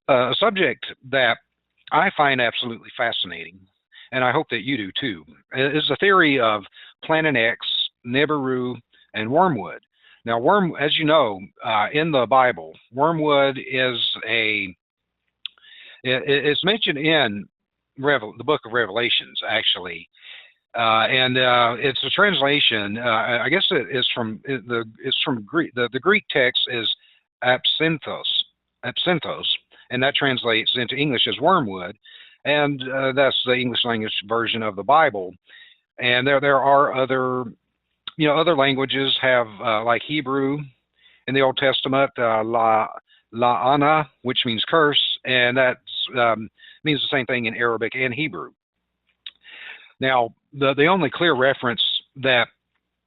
A subject that I find absolutely fascinating, and I hope that you do too, is the theory of Planet X, Nibiru, and wormwood. Now, as you know, in the Bible, wormwood is it's mentioned in the book of Revelations, actually, and it's a translation. I guess it is from it's from Greek. The Greek text is absinthos, and that translates into English as wormwood, and that's the English language version of the Bible. And there are other other languages have like Hebrew in the Old Testament, la'ana, which means curse, and that means the same thing in Arabic and Hebrew. Now, the only clear reference that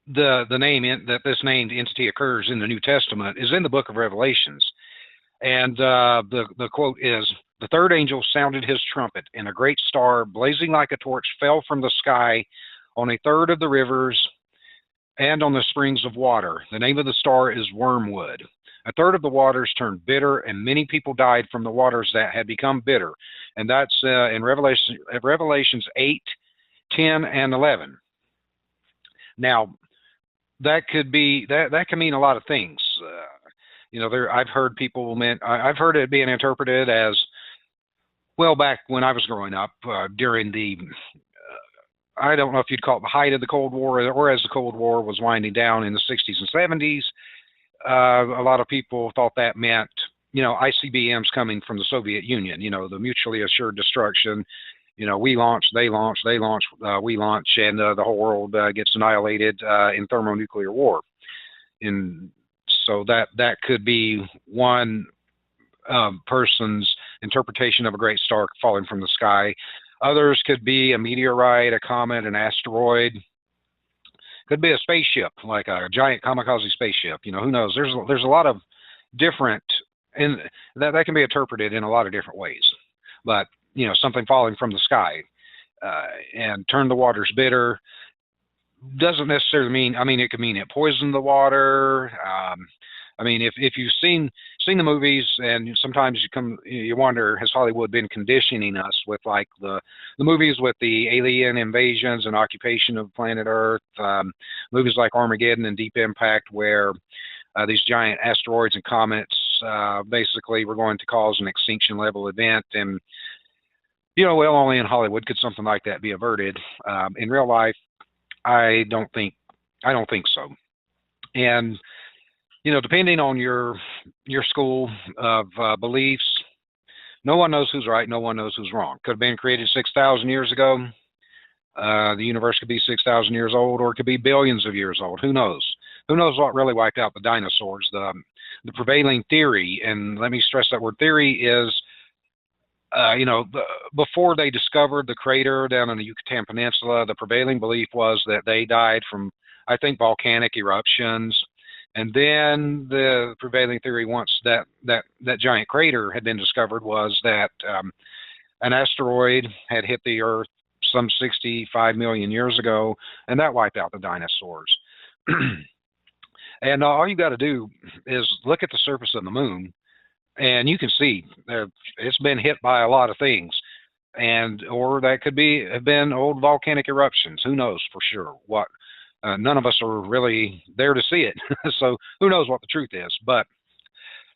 that this named entity occurs in the New Testament is in the book of Revelations. And the quote is, "The third angel sounded his trumpet, and a great star, blazing like a torch, fell from the sky on a third of the rivers and on the springs of water. The name of the star is Wormwood. A third of the waters turned bitter, and many people died from the waters that had become bitter." And that's in Revelations 8, 10, and 11. Now, that could be that can mean a lot of things. I've heard I've heard it being interpreted as, well, back when I was growing up, during the I don't know if you'd call it the height of the Cold War, or as the Cold War was winding down in the 60s and 70s. A lot of people thought that meant, ICBMs coming from the Soviet Union, the mutually assured destruction. We launch, they launch, they launch, we launch, and the whole world gets annihilated in thermonuclear war. And so that could be one person's interpretation of a great star falling from the sky. Others could be a meteorite, a comet, an asteroid. Could be a spaceship, like a giant kamikaze spaceship. Who knows? There's a lot of different, and that can be interpreted in a lot of different ways. But something falling from the sky and turn the waters bitter doesn't necessarily mean. It could mean it poisoned the water. If you've seen the movies, and sometimes you wonder, has Hollywood been conditioning us with like the movies with the alien invasions and occupation of planet Earth, movies like Armageddon and Deep Impact, where these giant asteroids and comets basically were going to cause an extinction level event. And only in Hollywood could something like that be averted. In real life, I don't think so. And depending on your school of beliefs, no one knows who's right, no one knows who's wrong. Could have been created 6,000 years ago. The universe could be 6,000 years old, or it could be billions of years old. Who knows? Who knows what really wiped out the dinosaurs? The prevailing theory, and let me stress that word theory, is before they discovered the crater down in the Yucatan Peninsula, the prevailing belief was that they died from, I think, volcanic eruptions. And then the prevailing theory, once that giant crater had been discovered, was that an asteroid had hit the Earth some 65 million years ago, and that wiped out the dinosaurs. And all you got to do is look at the surface of the moon, and you can see it's been hit by a lot of things, or that could have been old volcanic eruptions. Who knows for sure what? None of us are really there to see it, so who knows what the truth is. But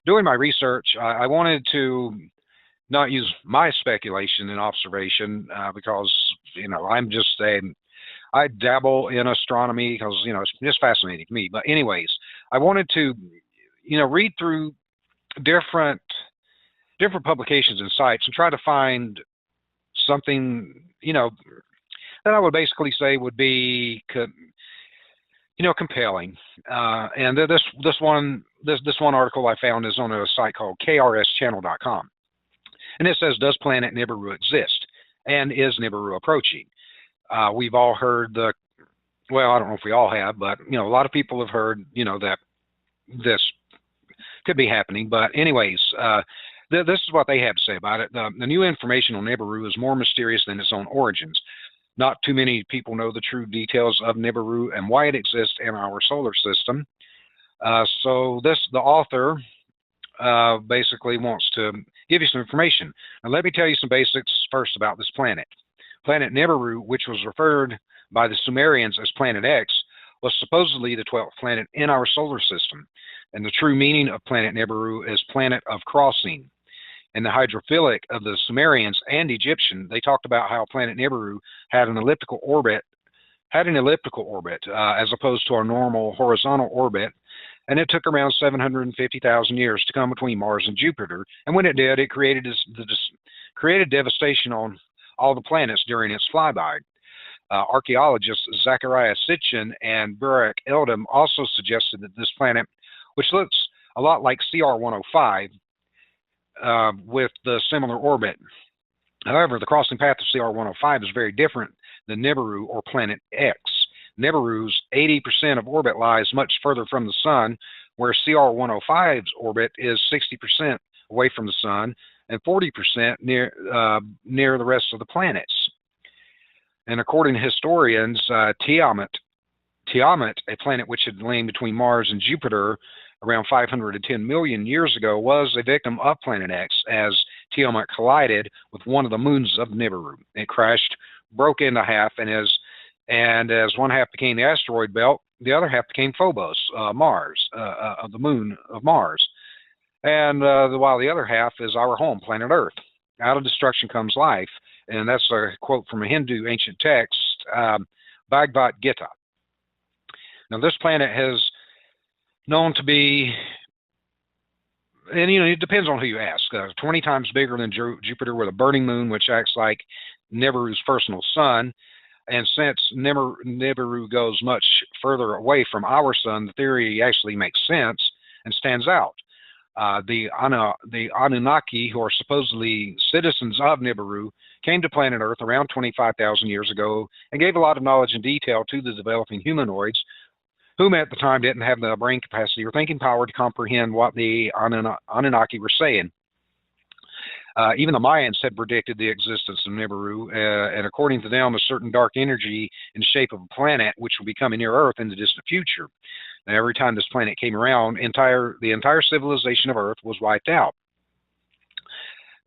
doing my research, I wanted to not use my speculation and observation because I dabble in astronomy because it's just fascinating to me. But anyways, I wanted to read through different publications and sites and try to find something that I would basically say would be compelling. And this one article I found is on a site called kRSchannel.com, and it says, "Does Planet Nibiru exist? And is Nibiru approaching?" We've all heard I don't know if we all have, but a lot of people have heard that this could be happening. But anyways, this is what they have to say about it. The new information on Nibiru is more mysterious than its own origins. Not too many people know the true details of Nibiru and why it exists in our solar system. So the author basically wants to give you some information. Now, let me tell you some basics first about this planet. Planet Nibiru, which was referred by the Sumerians as Planet X, was supposedly the 12th planet in our solar system. And the true meaning of Planet Nibiru is planet of crossing. In the hydrophilic of the Sumerians and Egyptian, they talked about how Planet Nibiru had an elliptical orbit, as opposed to our normal horizontal orbit, and it took around 750,000 years to come between Mars and Jupiter. And when it did, it created devastation on all the planets during its flyby. Archaeologists Zachariah Sitchin and Burak Eldam also suggested that this planet, which looks a lot like CR-105 with the similar orbit. However, the crossing path of CR-105 is very different than Nibiru or Planet X. Nibiru's 80% of orbit lies much further from the Sun, where CR-105's orbit is 60% away from the Sun and 40% near the rest of the planets. And according to historians, Tiamat, a planet which had lain between Mars and Jupiter around 510 million years ago, was a victim of Planet X as Tiamat collided with one of the moons of Nibiru. It crashed, broke into half, and as one half became the asteroid belt, the other half became Phobos, Mars, of the moon of Mars. And while the other half is our home, planet Earth. Out of destruction comes life. And that's a quote from a Hindu ancient text, Bhagavad Gita. Now, this planet has known to be, and it depends on who you ask, 20 times bigger than Jupiter with a burning moon, which acts like Nibiru's personal sun. And since Nibiru goes much further away from our sun, the theory actually makes sense and stands out. The Anunnaki, who are supposedly citizens of Nibiru, came to planet Earth around 25,000 years ago and gave a lot of knowledge and detail to the developing humanoids, whom at the time didn't have the brain capacity or thinking power to comprehend what the Anunnaki were saying. Even the Mayans had predicted the existence of Nibiru, and according to them, a certain dark energy in the shape of a planet which will be coming near Earth in the distant future. And every time this planet came around, the entire civilization of Earth was wiped out.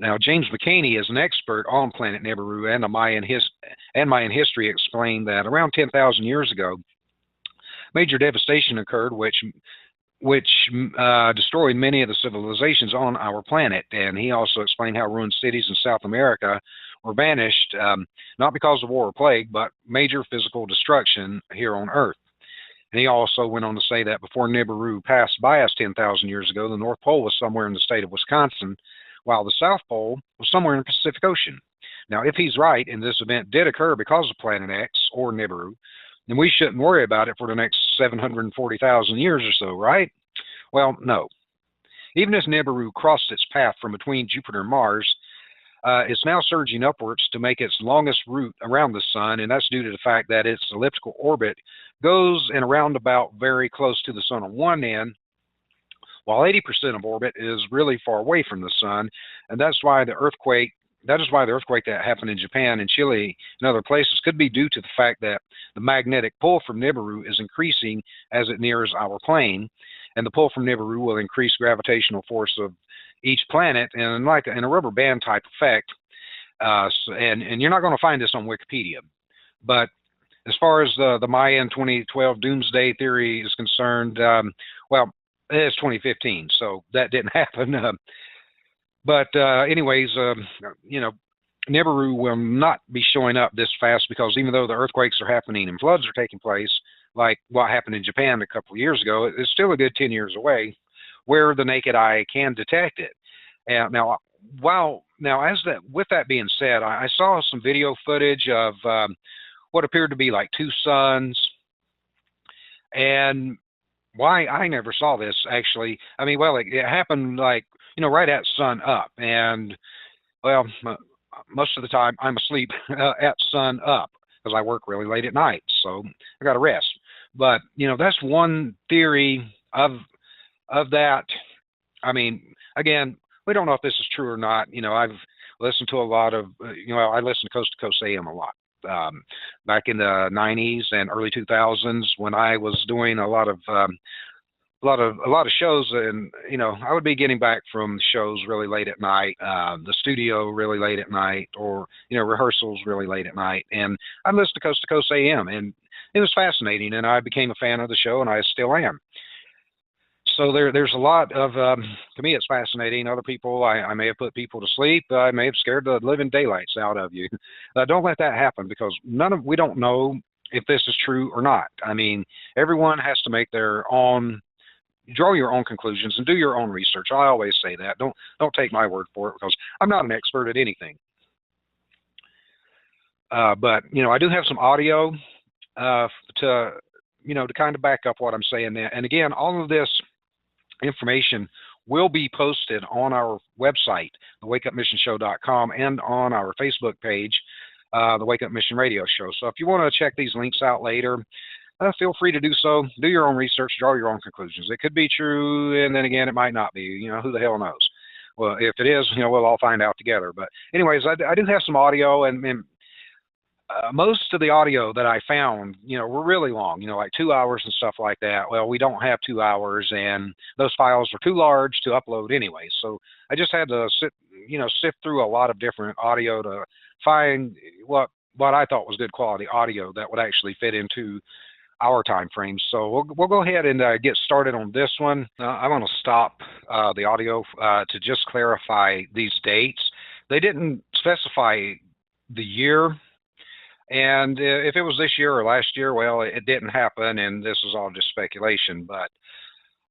Now, James McCaney is an expert on Planet Nibiru and Mayan history, explained that around 10,000 years ago, major devastation occurred, which destroyed many of the civilizations on our planet. And he also explained how ruined cities in South America were vanished, not because of war or plague, but major physical destruction here on Earth. And he also went on to say that before Nibiru passed by us 10,000 years ago, the North Pole was somewhere in the state of Wisconsin, while the South Pole was somewhere in the Pacific Ocean. Now, if he's right, and this event did occur because of Planet X or Nibiru, then we shouldn't worry about it for the next 740,000 years or so, right? Well, no. Even as Nibiru crossed its path from between Jupiter and Mars, it's now surging upwards to make its longest route around the Sun, and that's due to the fact that its elliptical orbit goes in a roundabout very close to the Sun on one end, while 80% of orbit is really far away from the Sun, and that is why the earthquake that happened in Japan and Chile and other places could be due to the fact that the magnetic pull from Nibiru is increasing as it nears our plane, and the pull from Nibiru will increase gravitational force of each planet in a rubber band type effect. And you're not going to find this on Wikipedia, but as far as the Mayan 2012 doomsday theory is concerned, well, it's 2015, so that didn't happen. Anyways, Nibiru will not be showing up this fast, because even though the earthquakes are happening and floods are taking place, like what happened in Japan a couple of years ago, it's still a good 10 years away, where the naked eye can detect it. And with that being said, I saw some video footage of what appeared to be like two suns, and why I never saw this actually. I mean, well, it happened like, right at sun up, and well, most of the time I'm asleep at sun up because I work really late at night, so I got to rest. But that's one theory of that. I mean, again, we don't know if this is true or not. I've listened to a lot of, I listen to Coast to Coast AM a lot. Back in the 90s and early 2000s, when I was doing a lot of a lot of shows, and I would be getting back from shows really late at night, the studio really late at night, or rehearsals really late at night, and I'd listen to Coast AM, and it was fascinating, and I became a fan of the show, and I still am. So there's a lot of to me it's fascinating. Other people, I may have put people to sleep. I may have scared the living daylights out of you. Don't let that happen, because we don't know if this is true or not. I mean, everyone has to make their own, draw your own conclusions and do your own research. I always say that. Don't take my word for it, because I'm not an expert at anything. But I do have some audio to to kind of back up what I'm saying. And again, all of this information will be posted on our website, thewakeupmissionshow.com, and on our Facebook page, the Wake Up Mission Radio Show. So if you want to check these links out later, feel free to do so. Do your own research, draw your own conclusions. It could be true, and then again, it might not be. Who the hell knows? Well, if it is, we'll all find out together. But anyways, I do have some audio, and most of the audio that I found, were really long, like 2 hours and stuff like that. Well, we don't have 2 hours, and those files were too large to upload anyway. So I just had to sift through a lot of different audio to find what I thought was good quality audio that would actually fit into our time frame. So we'll go ahead and get started on this one. I'm going to stop the audio to just clarify these dates. They didn't specify the year. And if it was this year or last year, well, it didn't happen, and this is all just speculation. But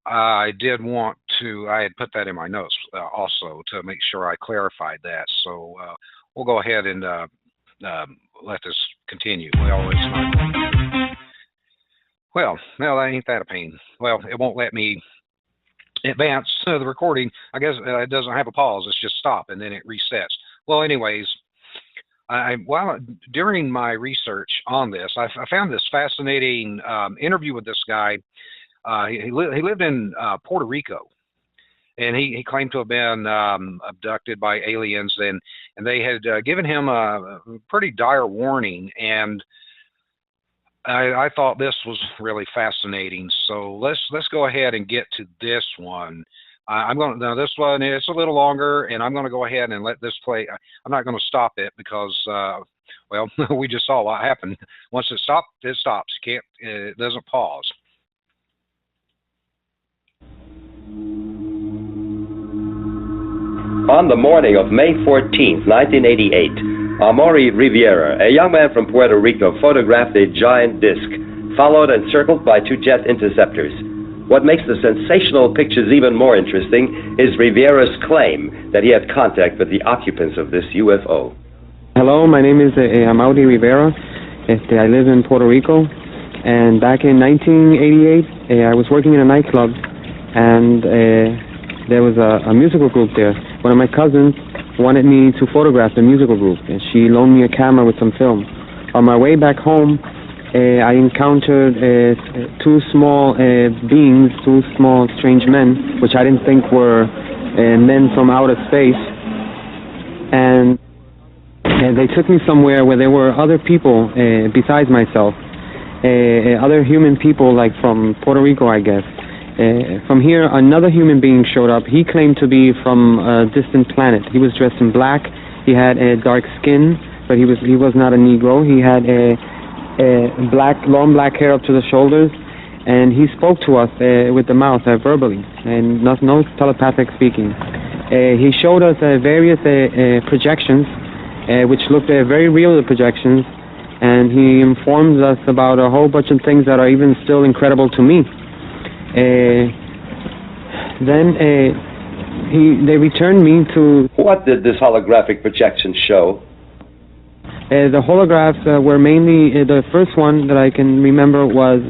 I did want to, I had put that in my notes also to make sure I clarified that. So we'll go ahead and let this continue. Well, that ain't that a pain. Well, it won't let me advance the recording. I guess it doesn't have a pause. It's just stop, and then it resets. Well, anyways, during my research on this, I found this fascinating interview with this guy. He lived in Puerto Rico, and he claimed to have been abducted by aliens, and they had given him a pretty dire warning. And I thought this was really fascinating. So let's go ahead and get to this one. Now this one is a little longer, and I'm going to go ahead and let this play. I'm not going to stop it because, well, we just saw what happened. Once it stops, it stops. It doesn't pause. On the morning of May 14, 1988, Amaury Riviera, a young man from Puerto Rico, photographed a giant disk, followed and circled by two jet interceptors. What makes the sensational pictures even more interesting is Riviera's claim that he had contact with the occupants of this UFO. Hello, my name is Amaury Rivera. I live in Puerto Rico, and back in 1988, I was working in a nightclub, and there was a musical group there. One of my cousins wanted me to photograph the musical group, and she loaned me a camera with some film. On my way back home, I encountered two small beings, two small strange men, which I didn't think were men from outer space. And they took me somewhere where there were other people besides myself, other human people, like from Puerto Rico, I guess. From here, another human being showed up. He claimed to be from a distant planet. He was dressed in black. He had a dark skin, but he was not a Negro. He had long black hair up to the shoulders, and he spoke to us with the mouth, verbally, and no telepathic speaking. He showed us various projections, which looked very real, the projections, and he informed us about a whole bunch of things that are even still incredible to me. Then they returned me to... What did this holographic projection show? The holographs were mainly, the first one that I can remember was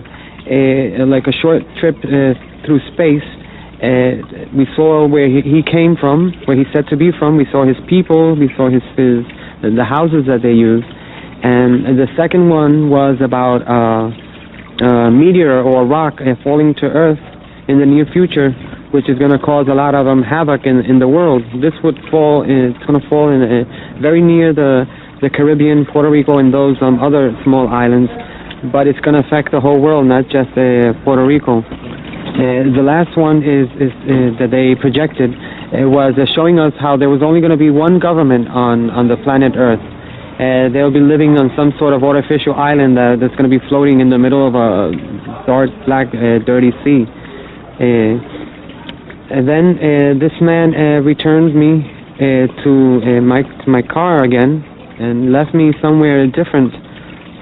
like a short trip through space. We saw where he came from, where he's said to be from. We saw his people, we saw the houses that they used. And the second one was about a meteor or a rock falling to Earth in the near future, which is going to cause a lot of havoc in the world. This would fall, it's going to fall in very near the Caribbean, Puerto Rico, and those other small islands, but it's going to affect the whole world, not just Puerto Rico. The last one is that they projected. It was showing us how there was only going to be one government on the planet Earth. They'll be living on some sort of artificial island that's going to be floating in the middle of a dark, black, dirty sea. And then this man returned me to my car again and left me somewhere different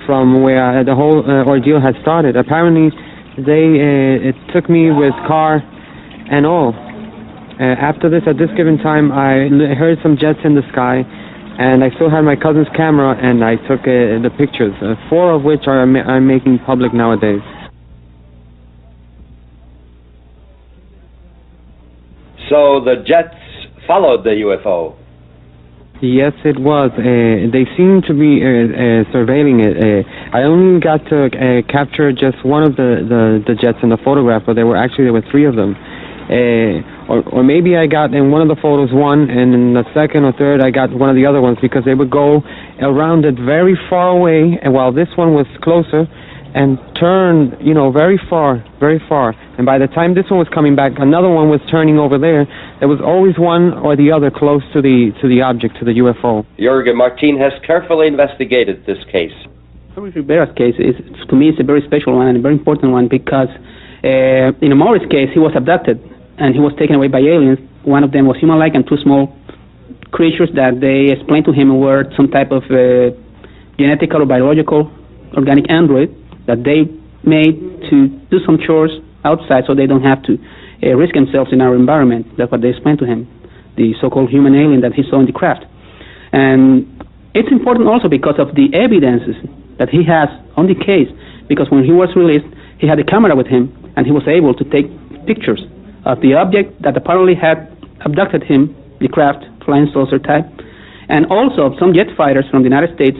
from where the whole ordeal had started. Apparently, it took me with car and all. After this, at this given time, I heard some jets in the sky, and I still had my cousin's camera, and I took the pictures, 4 of which I'm making public nowadays. So the jets followed the UFO? Yes, it was. They seemed to be surveilling it. I only got to capture just one of the jets in the photograph, but there were 3 of them. Or maybe I got in one of the photos one, and in the second or third I got one of the other ones, because they would go around it very far away, and while this one was closer, and turn, very far, very far. And by the time this one was coming back, another one was turning over there. There was always one or the other close to the object, to the UFO. Jürgen Martin has carefully investigated this case. Rivera's case to me, it's a very special one and a very important one, because in Amaury's case, he was abducted and he was taken away by aliens. One of them was human-like, and 2 small creatures that they explained to him were some type of genetical or biological organic android that they made to do some chores outside so they don't have to risk themselves in our environment. That's what they explained to him, the so-called human alien that he saw in the craft. And it's important also because of the evidences that he has on the case, because when he was released, he had a camera with him, and he was able to take pictures of the object that apparently had abducted him, the craft, flying saucer type, and also of some jet fighters from the United States,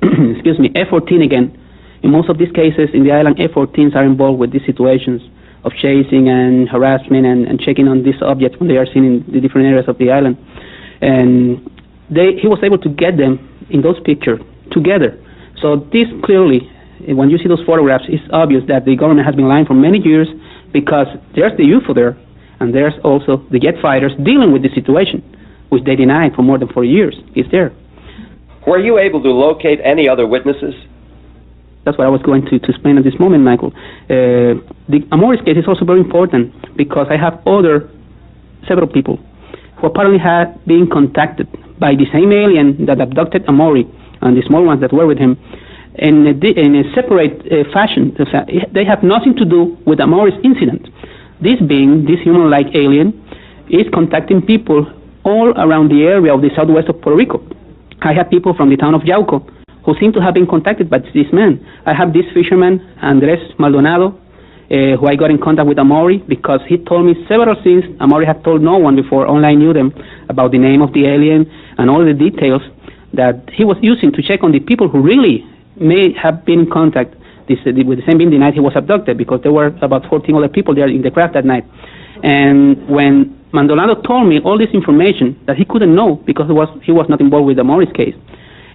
excuse me, F-14 again. In most of these cases in the island, F-14s are involved with these situations of chasing and harassment and checking on these objects when they are seen in the different areas of the island. And he was able to get them in those pictures together. So this clearly, when you see those photographs, it's obvious that the government has been lying for many years, because there's the UFO there, and there's also the jet fighters dealing with the situation, which they denied for more than 4 years. It's there. Were you able to locate any other witnesses? That's what I was going to explain at this moment, Michael. The Amaury's case is also very important, because I have several people who apparently had been contacted by the same alien that abducted Amaury and the small ones that were with him in a separate fashion. They have nothing to do with Amaury's incident. This human-like alien, is contacting people all around the area of the southwest of Puerto Rico. I have people from the town of Yauco who seem to have been contacted by this man. I have this fisherman, Andres Maldonado, who I got in contact with Amaury, because he told me several things Amaury had told no one before, only I knew them, about the name of the alien and all the details that he was using to check on the people who really may have been in contact with the same being the night he was abducted, because there were about 14 other people there in the craft that night. And when Maldonado told me all this information that he couldn't know because he was not involved with the Amaury's case,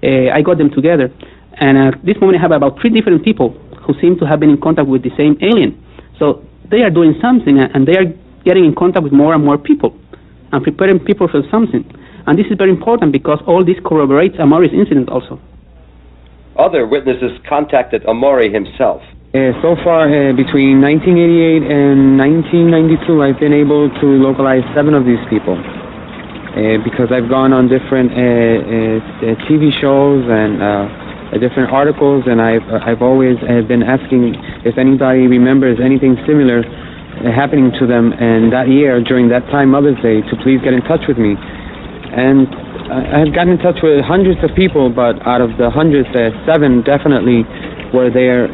I got them together. And at this moment I have about 3 different people who seem to have been in contact with the same alien. So they are doing something, and they are getting in contact with more and more people and preparing people for something. And this is very important, because all this corroborates Amaury's incident also. Other witnesses contacted Amaury himself. So far, between 1988 and 1992, I've been able to localize 7 of these people, because I've gone on different TV shows and different articles, and I've always been asking if anybody remembers anything similar happening to them, and that year, during that time, Mother's Day, to please get in touch with me. And I've gotten in touch with hundreds of people, but out of the hundreds, 7 definitely were there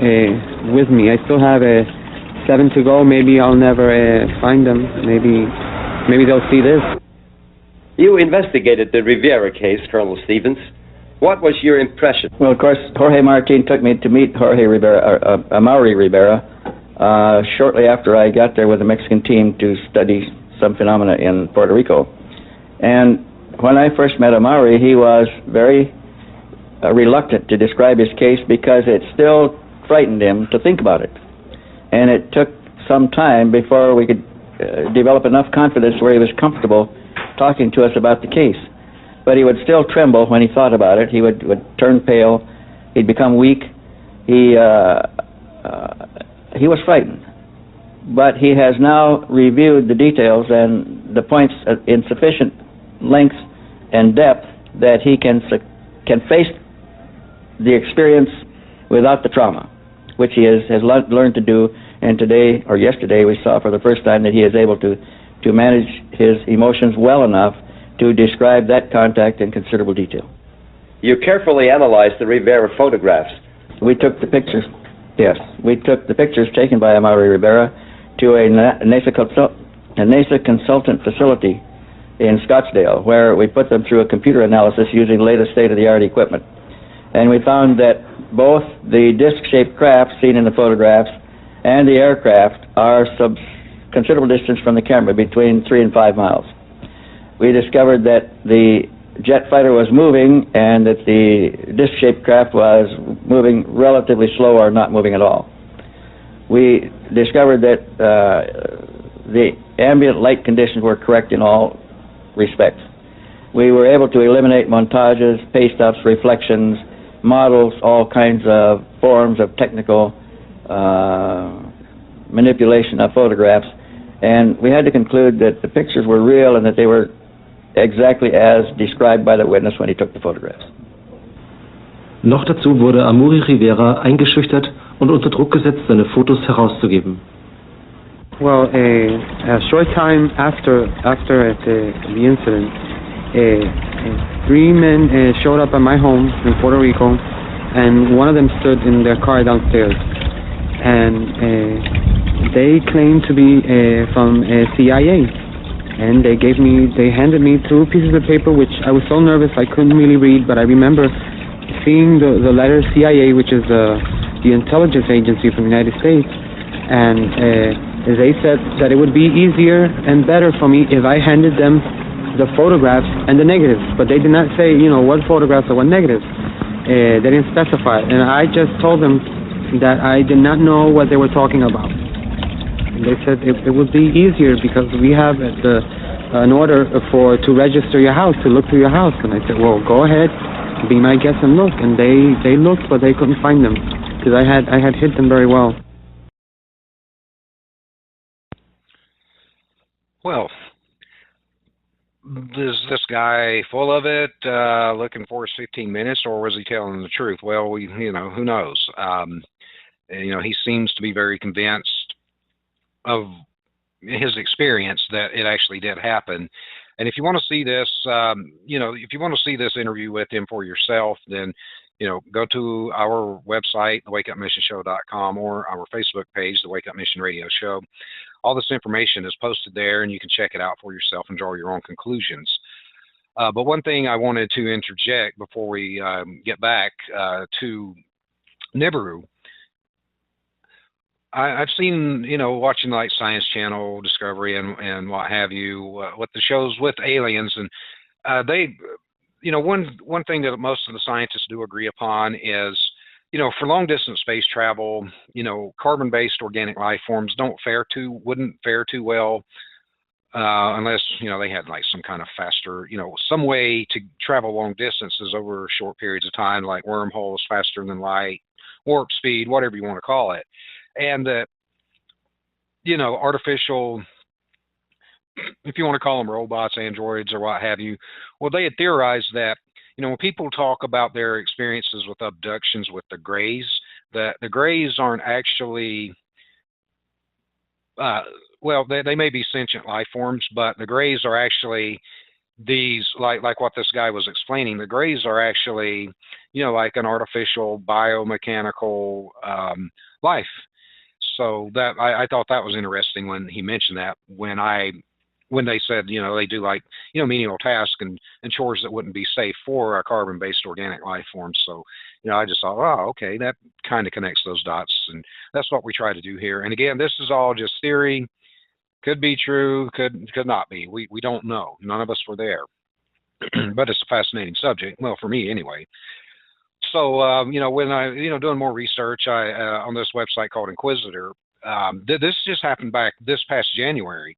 with me. I still have 7 to go. Maybe I'll never find them. Maybe they'll see this. You investigated the Rivera case, Colonel Stevens. What was your impression? Well, of course, Jorge Martin took me to meet Amaury Rivera shortly after I got there with a Mexican team to study some phenomena in Puerto Rico. And when I first met Amaury, he was very reluctant to describe his case, because it still frightened him to think about it. And it took some time before we could develop enough confidence where he was comfortable talking to us about the case. But he would still tremble when he thought about it. He would turn pale. He'd become weak. He was frightened. But he has now reviewed the details and the points in sufficient length and depth that he can face the experience without the trauma, which he has learned to do. And today, or yesterday, we saw for the first time that he is able to manage his emotions well enough to describe that contact in considerable detail. You carefully analyzed the Rivera photographs. We took the pictures, yes. We took the pictures taken by Amaury Rivera to a NASA consultant facility in Scottsdale, where we put them through a computer analysis using latest state-of-the-art equipment. And we found that both the disc-shaped craft seen in the photographs and the aircraft are considerable distance from the camera, between 3 and 5 miles. We discovered that the jet fighter was moving and that the disc-shaped craft was moving relatively slow or not moving at all. We discovered that the ambient light conditions were correct in all respects. We were able to eliminate montages, paste-ups, reflections, models, all kinds of forms of technical manipulation of photographs, and we had to conclude that the pictures were real and that they were exactly as described by the witness when he took the photographs. Noch dazu wurde Amaury Rivera eingeschüchtert und unter Druck gesetzt, seine Fotos herauszugeben. Well, a short time after the incident, 3 men showed up at my home in Puerto Rico, and one of them stood in their car downstairs, and they claimed to be from CIA, and they handed me 2 pieces of paper, which I was so nervous I couldn't really read, but I remember seeing the letter CIA, which is the intelligence agency from the United States, and they said that it would be easier and better for me if I handed them the photographs and the negatives, but they did not say, what photographs or what negatives. They didn't specify, and I just told them that I did not know what they were talking about. And they said it would be easier because we have an order to register your house, to look through your house. And I said, well, go ahead, be my guest and look. And they looked, but they couldn't find them because I had hid them very well. Well, is this guy full of it, looking for his 15 minutes, or was he telling the truth? Well, who knows? He seems to be very convinced of his experience that it actually did happen. And if you want to see this, if you want to see this interview with him for yourself, then go to our website, thewakeupmissionshow.com, or our Facebook page, The Wake Up Mission Radio Show. All this information is posted there, and you can check it out for yourself and draw your own conclusions. But one thing I wanted to interject before we get back to Nibiru, I've seen, watching like Science Channel, Discovery, and what have you, what the shows with aliens, and they, one thing that most of the scientists do agree upon is, for long distance space travel, carbon-based organic life forms wouldn't fare too well unless, they had like some kind of faster, some way to travel long distances over short periods of time, like wormholes, faster than light, warp speed, whatever you want to call it. And that, artificial, if you want to call them robots, androids, or what have you, well, they had theorized that, when people talk about their experiences with abductions with the Greys, that the Greys aren't actually, they may be sentient life forms, but the Greys are actually these, like what this guy was explaining, the Greys are actually, like an artificial biomechanical life. So that I thought that was interesting when he mentioned that, when they said, they do like, menial tasks and chores that wouldn't be safe for a carbon-based organic life form. So, I just thought, oh, okay, that kind of connects those dots. And that's what we try to do here. And again, this is all just theory. Could be true, could not be. We don't know. None of us were there. But it's a fascinating subject. Well, for me anyway. So, when I, doing more research, I on this website called Inquisitor, This just happened back this past January.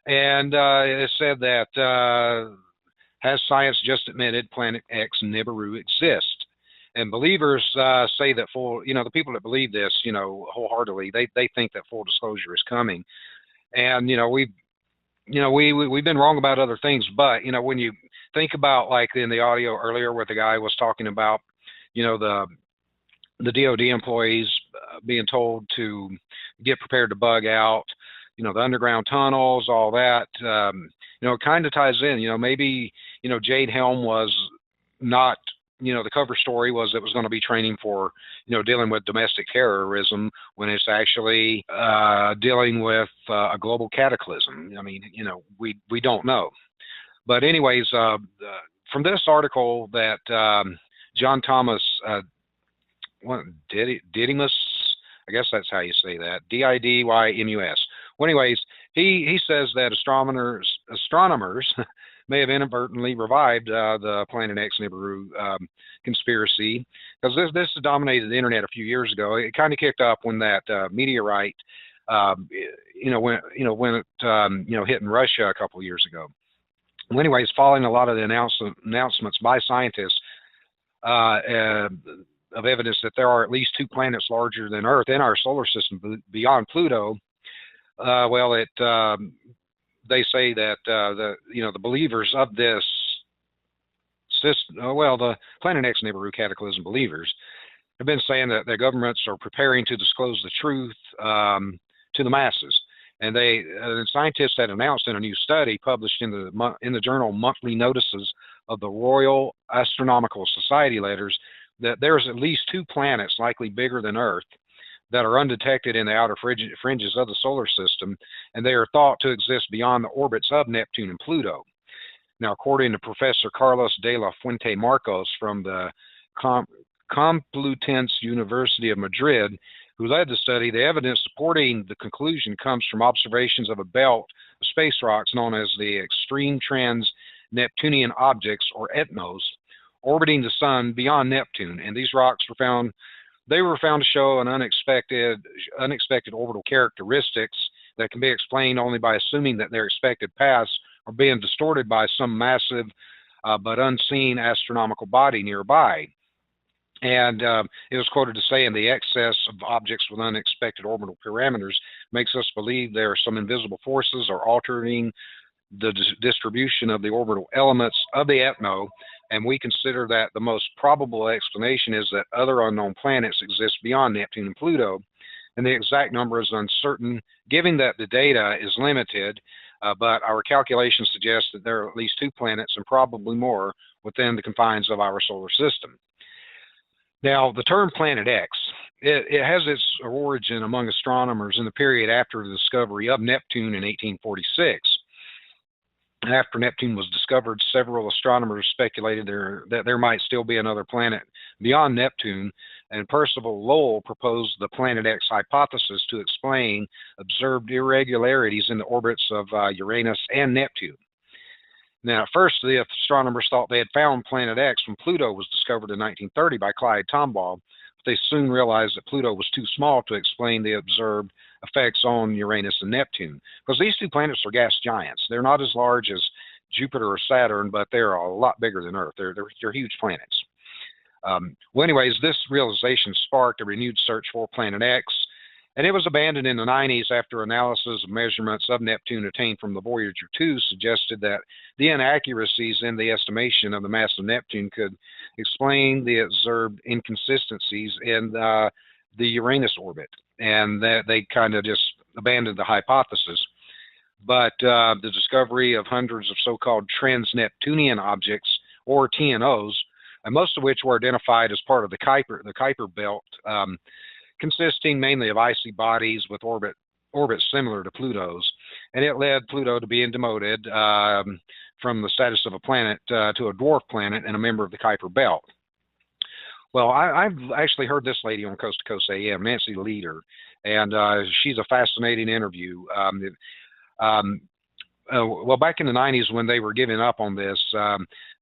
And it said that has science just admitted Planet X Nibiru exists? And believers say that the people that believe this, wholeheartedly, they think that full disclosure is coming. And we've been wrong about other things, but when you think about, like in the audio earlier where the guy was talking about, the DoD employees being told to get prepared to bug out, the underground tunnels, all that, it kind of ties in. Maybe Jade Helm was not, the cover story was it was going to be training for, dealing with domestic terrorism when it's actually dealing with a global cataclysm. I mean, we don't know. But anyways, from this article that John Thomas Didymus, I guess that's how you say that, Didymus. Well, anyways, he says that astronomers may have inadvertently revived the Planet X Nibiru conspiracy, because this dominated the internet a few years ago. It kind of kicked up when that meteorite, went hitting Russia a couple of years ago. Well, anyways, following a lot of the announcements by scientists of evidence that there are at least 2 planets larger than Earth in our solar system beyond Pluto, they say that the believers of this system, the Planet X Nibiru cataclysm believers, have been saying that their governments are preparing to disclose the truth to the masses. And scientists had announced in a new study published in the journal Monthly Notices of the Royal Astronomical Society letters that there's at least 2 planets likely bigger than Earth that are undetected in the outer fringes of the solar system, and they are thought to exist beyond the orbits of Neptune and Pluto. Now, according to Professor Carlos de la Fuente Marcos from the Complutense University of Madrid, who led the study, the evidence supporting the conclusion comes from observations of a belt of space rocks known as the Extreme Trans Neptunian Objects, or ETNOs, orbiting the Sun beyond Neptune. And these rocks were found to show an unexpected orbital characteristics that can be explained only by assuming that their expected paths are being distorted by some massive but unseen astronomical body nearby. And it was quoted as saying the excess of objects with unexpected orbital parameters makes us believe there are some invisible forces are altering the distribution of the orbital elements of the ETNO, and we consider that the most probable explanation is that other unknown planets exist beyond Neptune and Pluto, and the exact number is uncertain, given that the data is limited, but our calculations suggest that there are at least 2 planets and probably more within the confines of our solar system. Now, the term Planet X, it has its origin among astronomers in the period after the discovery of Neptune in 1846. After Neptune was discovered, several astronomers speculated that there might still be another planet beyond Neptune, and Percival Lowell proposed the Planet X hypothesis to explain observed irregularities in the orbits of Uranus and Neptune. Now, at first, the astronomers thought they had found Planet X when Pluto was discovered in 1930 by Clyde Tombaugh, but they soon realized that Pluto was too small to explain the observed effects on Uranus and Neptune, because these 2 planets are gas giants. They're not as large as Jupiter or Saturn, but they're a lot bigger than Earth. They're huge planets. Well, anyways, this realization sparked a renewed search for Planet X, and it was abandoned in the 90s after analysis of measurements of Neptune obtained from the Voyager 2 suggested that the inaccuracies in the estimation of the mass of Neptune could explain the observed inconsistencies in the Uranus orbit, and that they kind of just abandoned the hypothesis. But the discovery of hundreds of so-called trans-Neptunian objects, or TNOs, and most of which were identified as part of the Kuiper belt, consisting mainly of icy bodies with orbits similar to Pluto's, and it led Pluto to being demoted from the status of a planet to a dwarf planet and a member of the Kuiper belt. Well, I've actually heard this lady on Coast to Coast AM, Nancy Leader, and she's a fascinating interview. Well, back in the 90s when they were giving up on this,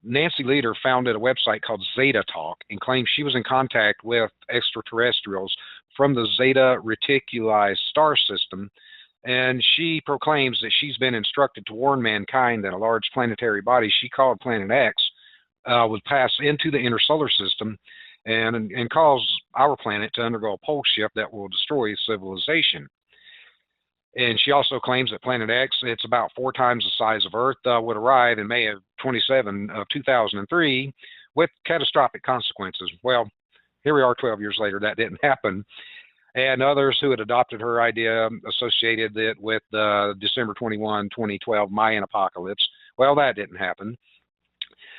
Nancy Leader founded a website called Zeta Talk and claimed she was in contact with extraterrestrials from the Zeta Reticuli star system, and she proclaims that she's been instructed to warn mankind that a large planetary body she called Planet X would pass into the inner solar system and cause our planet to undergo a pole shift that will destroy civilization. And she also claims that Planet X, it's about 4 times the size of Earth, would arrive in May of 2003 with catastrophic consequences. Well, here we are 12 years later, that didn't happen. And others who had adopted her idea associated it with the December 21, 2012 Mayan apocalypse. Well, that didn't happen.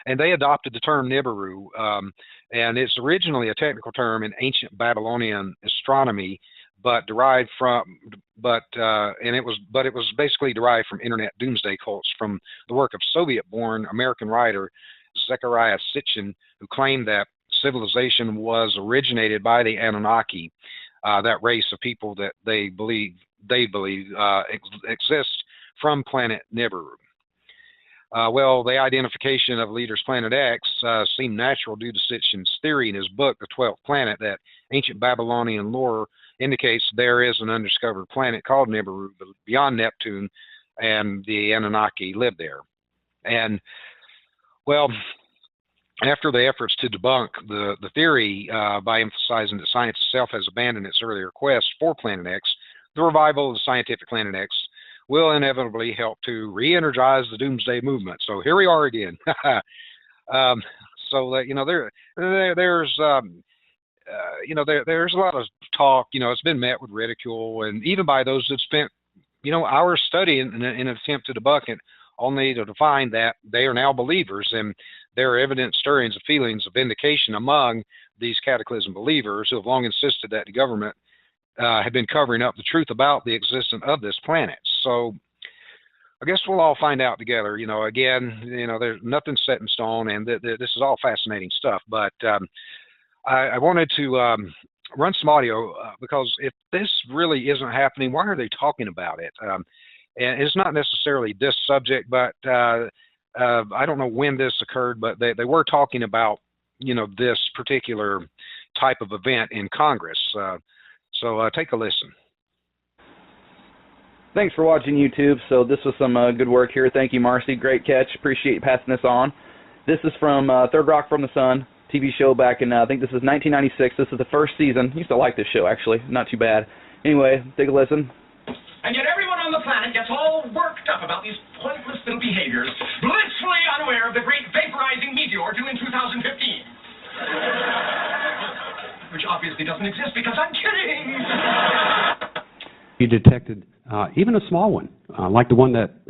And they adopted the term Nibiru, and it's originally a technical term in ancient Babylonian astronomy, but it was basically derived from internet doomsday cults from the work of Soviet-born American writer Zecharia Sitchin, who claimed that civilization was originated by the Anunnaki, that race of people that they believe exists from planet Nibiru. Well, the identification of leaders Planet X seemed natural due to Sitchin's theory in his book, The 12th Planet, that ancient Babylonian lore indicates there is an undiscovered planet called Nibiru beyond Neptune, and the Anunnaki live there. And, well, after the efforts to debunk the theory by emphasizing that science itself has abandoned its earlier quest for Planet X, the revival of the scientific Planet X will inevitably help to re-energize the doomsday movement. So here we are again. There's a lot of talk. It's been met with ridicule, and even by those that spent hours studying in an attempt to debunk it, only to find that they are now believers, and there are evident stirrings of feelings of vindication among these cataclysm believers who have long insisted that the government had been covering up the truth about the existence of this planet. So I guess we'll all find out together. There's nothing set in stone, and this is all fascinating stuff. But I wanted to run some audio because if this really isn't happening, why are they talking about it? And it's not necessarily this subject, but I don't know when this occurred, but they were talking about this particular type of event in Congress. So take a listen. Thanks for watching YouTube. So this was some good work here. Thank you, Marcy. Great catch. Appreciate you passing this on. This is from Third Rock from the Sun TV show back in, I think this is 1996. This is the first season. I used to like this show, actually. Not too bad. Anyway, take a listen. And yet everyone on the planet gets all worked up about these pointless little behaviors, blissfully unaware of the great vaporizing meteor due in 2015. Which obviously doesn't exist because I'm kidding. You detected even a small one, like the one that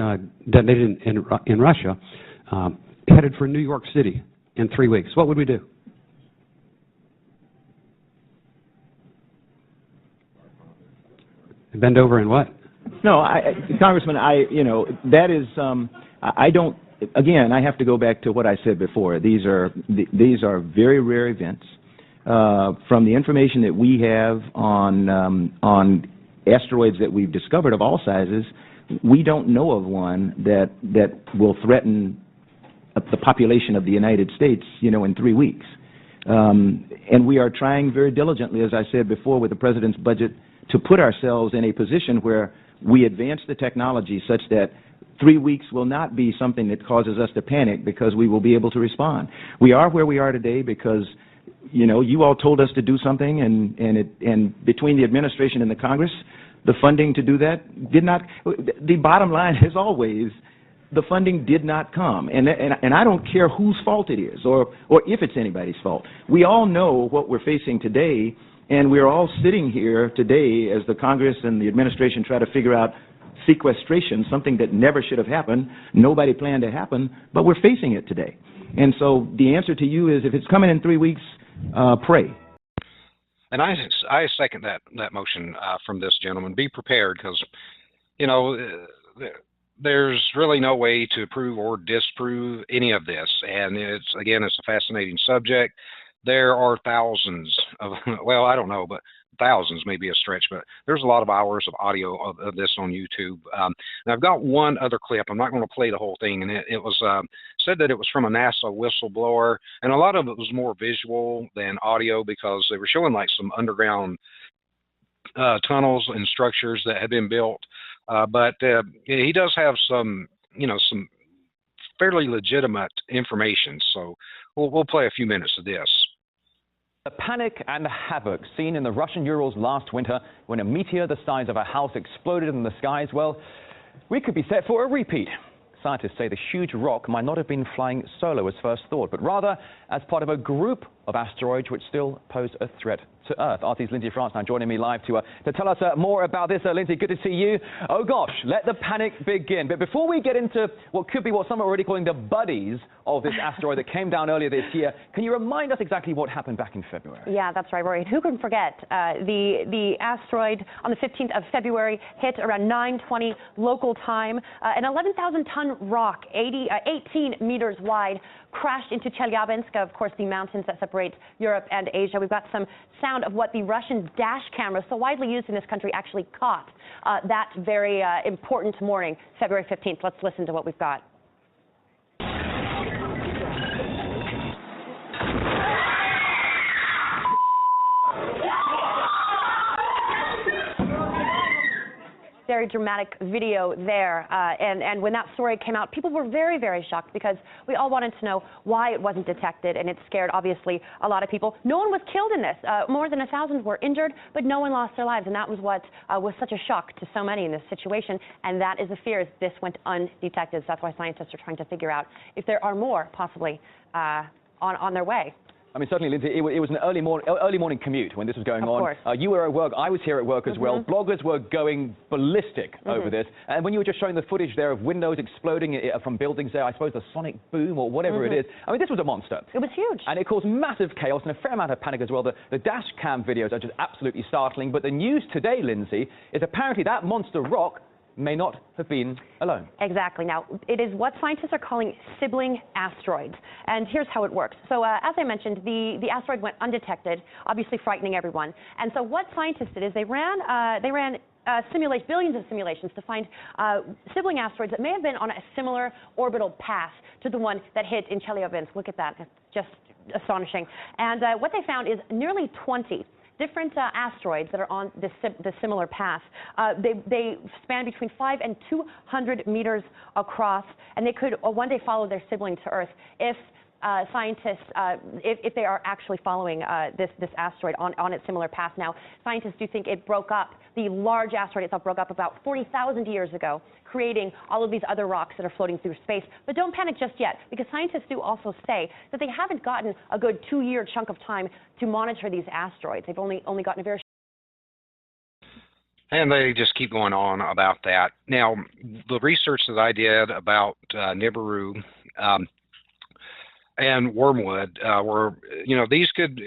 detonated in Russia, headed for New York City in 3 weeks. What would we do? Bend over and what? No, Congressman, that is, I don't. Again, I have to go back to what I said before. These are very rare events. From the information that we have on asteroids that we've discovered of all sizes, we don't know of one that will threaten the population of the United States, in 3 weeks. And we are trying very diligently, as I said before, with the President's budget, to put ourselves in a position where we advance the technology such that 3 weeks will not be something that causes us to panic, because we will be able to respond. We are where we are today because, you all told us to do something, and between the administration and the Congress, the funding to do that did not. The bottom line is always, the funding did not come, and I don't care whose fault it is or if it's anybody's fault. We all know what we're facing today, and we're all sitting here today as the Congress and the administration try to figure out sequestration, something that never should have happened, nobody planned to happen, but we're facing it today. And so the answer to you is, if it's coming in 3 weeks, pray. And I second that motion from this gentleman. Be prepared, because, there's really no way to prove or disprove any of this. And it's a fascinating subject. There are thousands of, well, I don't know, but thousands may be a stretch, but there's a lot of hours of audio of this on YouTube. And I've got one other clip. I'm not going to play the whole thing. And it was said that it was from a NASA whistleblower. And a lot of it was more visual than audio, because they were showing like some underground tunnels and structures that had been built. But he does have some, some fairly legitimate information. So we'll play a few minutes of this. The panic and the havoc seen in the Russian Urals last winter when a meteor the size of a house exploded in the skies, well, we could be set for a repeat. Scientists say the huge rock might not have been flying solo as first thought, but rather as part of a group of asteroids which still pose a threat to Earth. RT's Lindsay France now joining me live to tell us more about this. Lindsay, good to see you. Oh gosh, let the panic begin. But before we get into what could be what some are already calling the buddies of this asteroid that came down earlier this year, can you remind us exactly what happened back in February? Yeah, that's right, Rory. Who can forget the asteroid on the 15th of February hit around 9:20 local time. An 11,000-ton rock, 18 meters wide, crashed into Chelyabinsk, of course, the mountains that separate Europe and Asia. We've got some sound of what the Russian dash camera, so widely used in this country, actually caught that very important morning, February 15th. Let's listen to what we've got. Very dramatic video there, and when that story came out, people were very, very shocked because we all wanted to know why it wasn't detected, and it scared, obviously, a lot of people. No one was killed in this. More than 1,000 were injured, but no one lost their lives, and that was what was such a shock to so many in this situation, and that is the fear, is this went undetected. So that's why scientists are trying to figure out if there are more, possibly, on their way. I mean, certainly, Lindsay, it was an early morning commute when this was going on. You were at work. I was here at work as well. Bloggers were going ballistic over this. And when you were just showing the footage there of windows exploding from buildings there, I suppose the sonic boom or whatever it is. I mean, this was a monster. It was huge. And it caused massive chaos and a fair amount of panic as well. The dash cam videos are just absolutely startling. But the news today, Lindsay, is apparently that monster rock may not have been alone. Exactly. Now, it is what scientists are calling sibling asteroids. And here's how it works. So as I mentioned, the asteroid went undetected, obviously frightening everyone. And so what scientists did is they ran billions of simulations to find sibling asteroids that may have been on a similar orbital path to the one that hit in Chelyabinsk. Look at that. It's just astonishing. And what they found is nearly 20 different asteroids that are on the similar path. They span between 5 and 200 meters across, and they could one day follow their sibling to Earth if scientists, if they are actually following this asteroid on its similar path. Now, scientists do think it broke up, the large asteroid itself broke up about 40,000 years ago, creating all of these other rocks that are floating through space. But don't panic just yet, because scientists do also say that they haven't gotten a good 2-year chunk of time to monitor these asteroids. They've only gotten a very... And they just keep going on about that. Now, the research that I did about Nibiru and wormwood were, these could,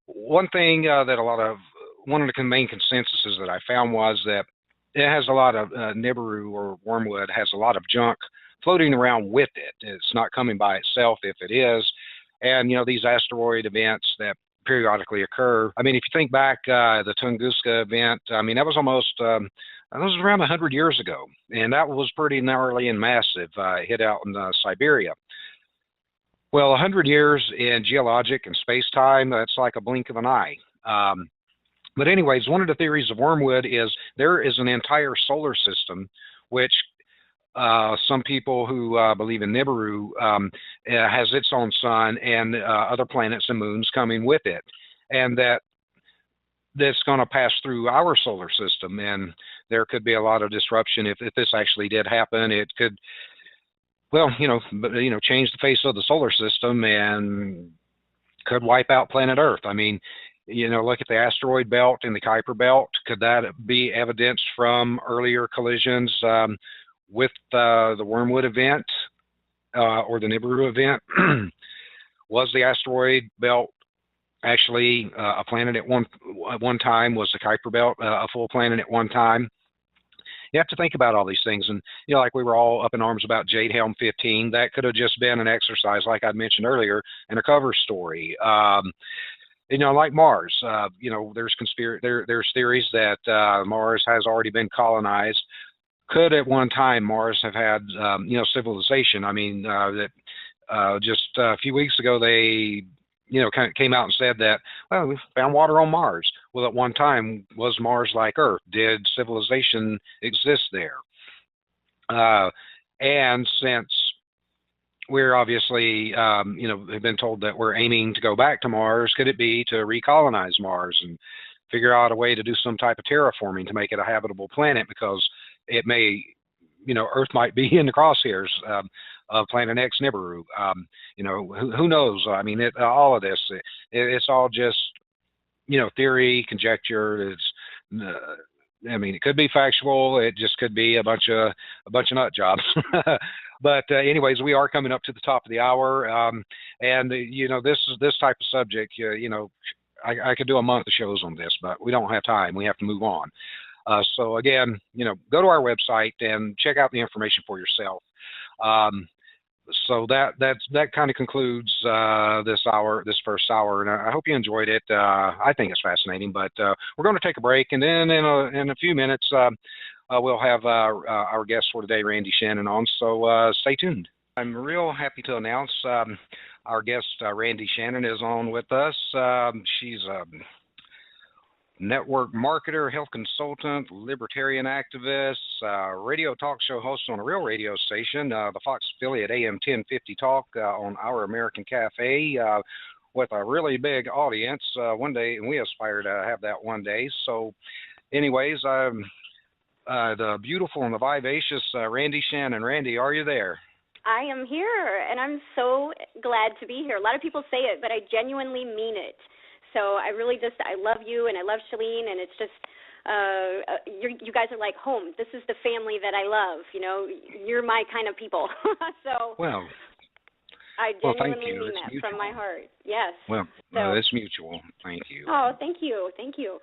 one thing that one of the main consensuses that I found was that it has a lot of, Nibiru or wormwood has a lot of junk floating around with it. It's not coming by itself if it is. And, these asteroid events that periodically occur. I mean, if you think back, the Tunguska event, I mean, that was almost, that was around 100 years ago. And that was pretty gnarly and massive. It hit out in Siberia. Well, 100 years in geologic and space-time, that's like a blink of an eye. But anyways, one of the theories of wormwood is there is an entire solar system, which some people who believe in Nibiru has its own sun and other planets and moons coming with it, and that's going to pass through our solar system. And there could be a lot of disruption if this actually did happen. It could, well, change the face of the solar system and could wipe out planet Earth. I mean, look at the asteroid belt and the Kuiper belt. Could that be evidence from earlier collisions with the wormwood event or the Nibiru event? Was the asteroid belt actually a planet at one time? Was the Kuiper belt a full planet at one time? You have to think about all these things. And, like we were all up in arms about Jade Helm 15, that could have just been an exercise, like I mentioned earlier, in a cover story. Like Mars, there's theories that Mars has already been colonized. Could at one time Mars have had, civilization? I mean, just a few weeks ago they, kind of came out and said that, well, we found water on Mars. well, at one time, was Mars like Earth? Did civilization exist there? And since we're obviously, have been told that we're aiming to go back to Mars, could it be to recolonize Mars and figure out a way to do some type of terraforming to make it a habitable planet? Because it may, Earth might be in the crosshairs of Planet X Nibiru. Who knows? I mean, all of this, it's all just, theory, conjecture. It could be factual. It just could be a bunch of nut jobs. But anyways, we are coming up to the top of the hour, and this type of subject. I could do a month of shows on this, but we don't have time. We have to move on. So again, go to our website and check out the information for yourself. So that kind of concludes this first hour, and I hope you enjoyed it. I think it's fascinating, but we're going to take a break, and then in a few minutes we'll have our guest for today, Randy Shannon, on. So stay tuned. I'm real happy to announce our guest, Randy Shannon, is on with us. She's a network marketer, health consultant, libertarian activist, radio talk show host on a real radio station, the Fox affiliate AM 1050 Talk on Our American Cafe, with a really big audience one day, and we aspire to have that one day. So anyways, the beautiful and the vivacious Randy Shannon. Randy, are you there? I am here, and I'm so glad to be here. A lot of people say it, but I genuinely mean it. So I really I love you, and I love Shalene, and it's just, you guys are like home. This is the family that I love. You're my kind of people. So well, I genuinely mean that mutual. From my heart. Yes. Well, so, it's mutual. Thank you. Oh, thank you. Thank you.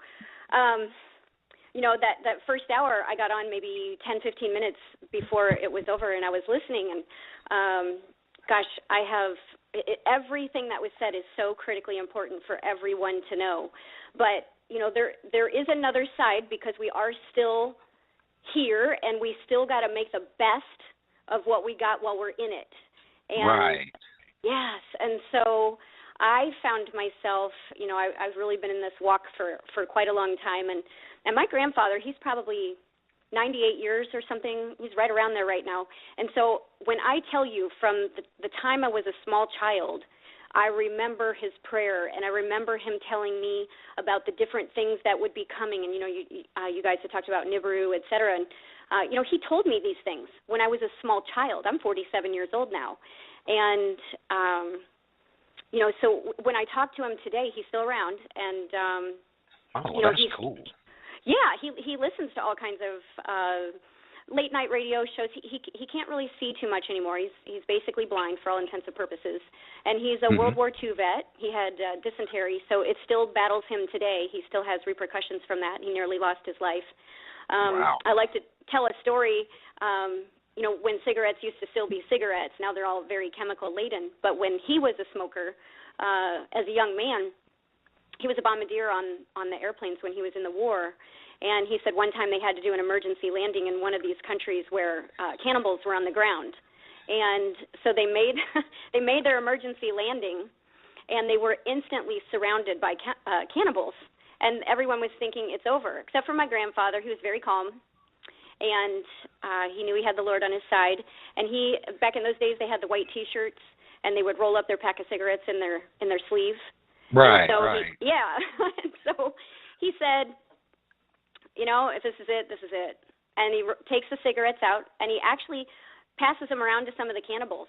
That first hour, I got on maybe 10, 15 minutes before it was over, and I was listening, and gosh, everything that was said is so critically important for everyone to know. But, there is another side, because we are still here, and we still got to make the best of what we got while we're in it. And, right. Yes, and so I found myself, I've really been in this walk for quite a long time, and my grandfather, he's probably 98 years or something. He's right around there right now. And so when I tell you from the time I was a small child, I remember his prayer, and I remember him telling me about the different things that would be coming. And, you guys have talked about Nibiru, et cetera. And, he told me these things when I was a small child. I'm 47 years old now. And, so when I talk to him today, he's still around. And, that's cool. Yeah, he listens to all kinds of late night radio shows. He can't really see too much anymore. He's basically blind for all intents and purposes. And he's a World War II vet. He had dysentery, so it still battles him today. He still has repercussions from that. He nearly lost his life. Wow. I like to tell a story. When cigarettes used to still be cigarettes, now they're all very chemical laden. But when he was a smoker, as a young man, he was a bombardier on the airplanes when he was in the war, and he said one time they had to do an emergency landing in one of these countries where cannibals were on the ground, and so they made their emergency landing, and they were instantly surrounded by cannibals, and everyone was thinking it's over, except for my grandfather, who was very calm, and he knew he had the Lord on his side, and back in those days they had the white T-shirts, and they would roll up their pack of cigarettes in their sleeve. Right, so right. And so he said, if this is it, this is it. And he takes the cigarettes out, and he actually passes them around to some of the cannibals.